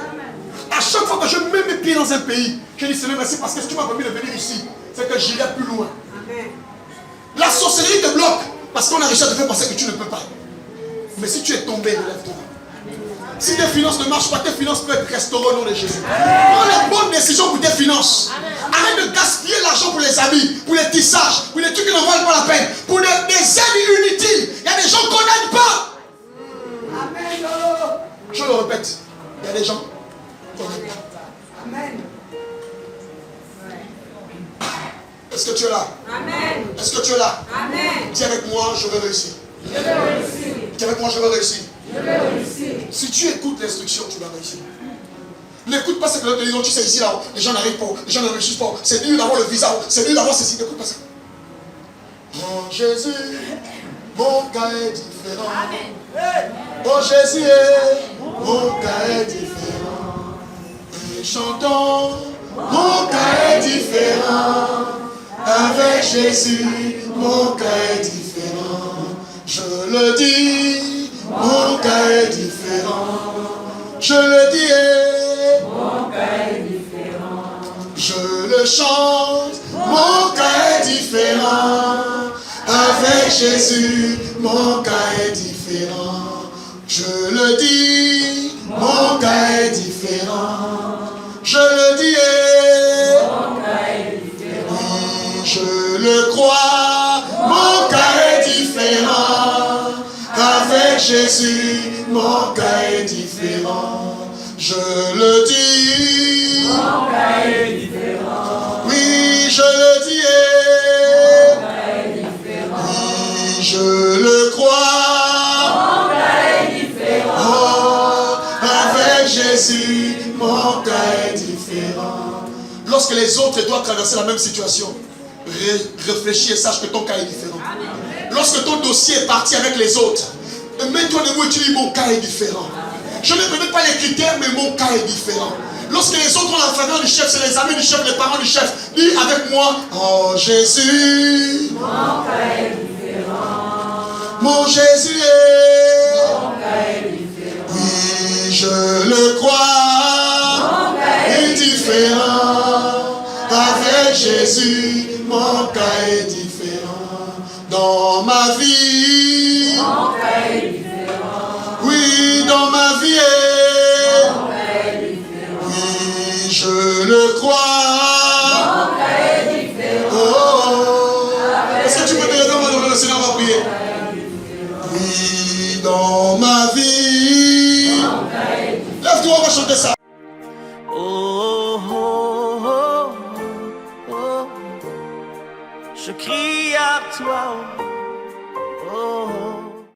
À chaque fois que je mets mes pieds dans un pays, je dis Seigneur merci parce que ce qui m'a permis de venir ici, c'est que j'irai plus loin. La sorcellerie te bloque parce qu'on a réussi à te faire penser que tu ne peux pas. Mais si tu es tombé, relève-toi. Si tes finances ne marchent pas, tes finances peuvent être restaurées au nom de Jésus. Prends les bonnes décisions pour tes finances. Arrête de gaspiller l'argent pour les habits, pour les tissages, pour les trucs qui n'en valent pas la peine, pour des aides inutiles. Il y a des gens qu'on n'aide pas. Je le répète, il y a des gens qu'on n'aide pas. Amen. Est-ce que tu es là? Amen. Est-ce que tu es là? Amen. Dis avec moi, je vais réussir. Je vais réussir. Dis avec moi, je vais réussir. Je vais réussir. Si tu écoutes l'instruction, tu vas réussir. N'écoute pas ce que l'autre te dit, tu sais ici là, les gens n'arrivent pas, les gens ne réussissent pas, c'est mieux d'avoir le visa, c'est mieux d'avoir ceci, n'écoute pas ça. Oh Jésus, mon cas est différent. Oh Jésus, mon cas est différent. Et chantons, mon cas est différent. Avec Jésus, mon cas est différent. Je le dis, mon cas est différent. Je le dis, mon cas est différent. Je le chante, mon cas est différent. Avec Jésus, mon cas est différent. Je le dis, mon cas est différent. Je le dis, mon cas est différent. Oui, je le crois, mon cas est différent. Avec Jésus, mon cas est différent. Je le dis, mon cas est différent. Oui, je le dis, mon cas est différent. Oui, je le crois, mon cas est différent. Oh, avec Jésus, mon cas est différent. Lorsque les autres doivent traverser la même situation, réfléchis et sache que ton cas est différent. Lorsque ton dossier est parti avec les autres, mets-toi debout et tu dis mon cas est différent. Je ne connais pas les critères, mais mon cas est différent. Lorsque les autres ont la faveur du chef, c'est les amis du chef, les parents du chef. Dis avec moi, oh Jésus, mon cas est différent. Mon Jésus mon cas est différent. Oui, je le crois, mon cas est différent. Avec Jésus, mon cas est différent. Dans ma vie, mon cas est différent. Oui, dans ma vie, mon cas est différent. Oui, je le crois, mon cas est différent. Oh, est-ce que tu peux te lever maintenant, le Seigneur va prier? Oui, dans ma vie, mon cas est différent. Lève-toi, on va chanter ça. Oh, oh, oh, oh. Je crie à toi.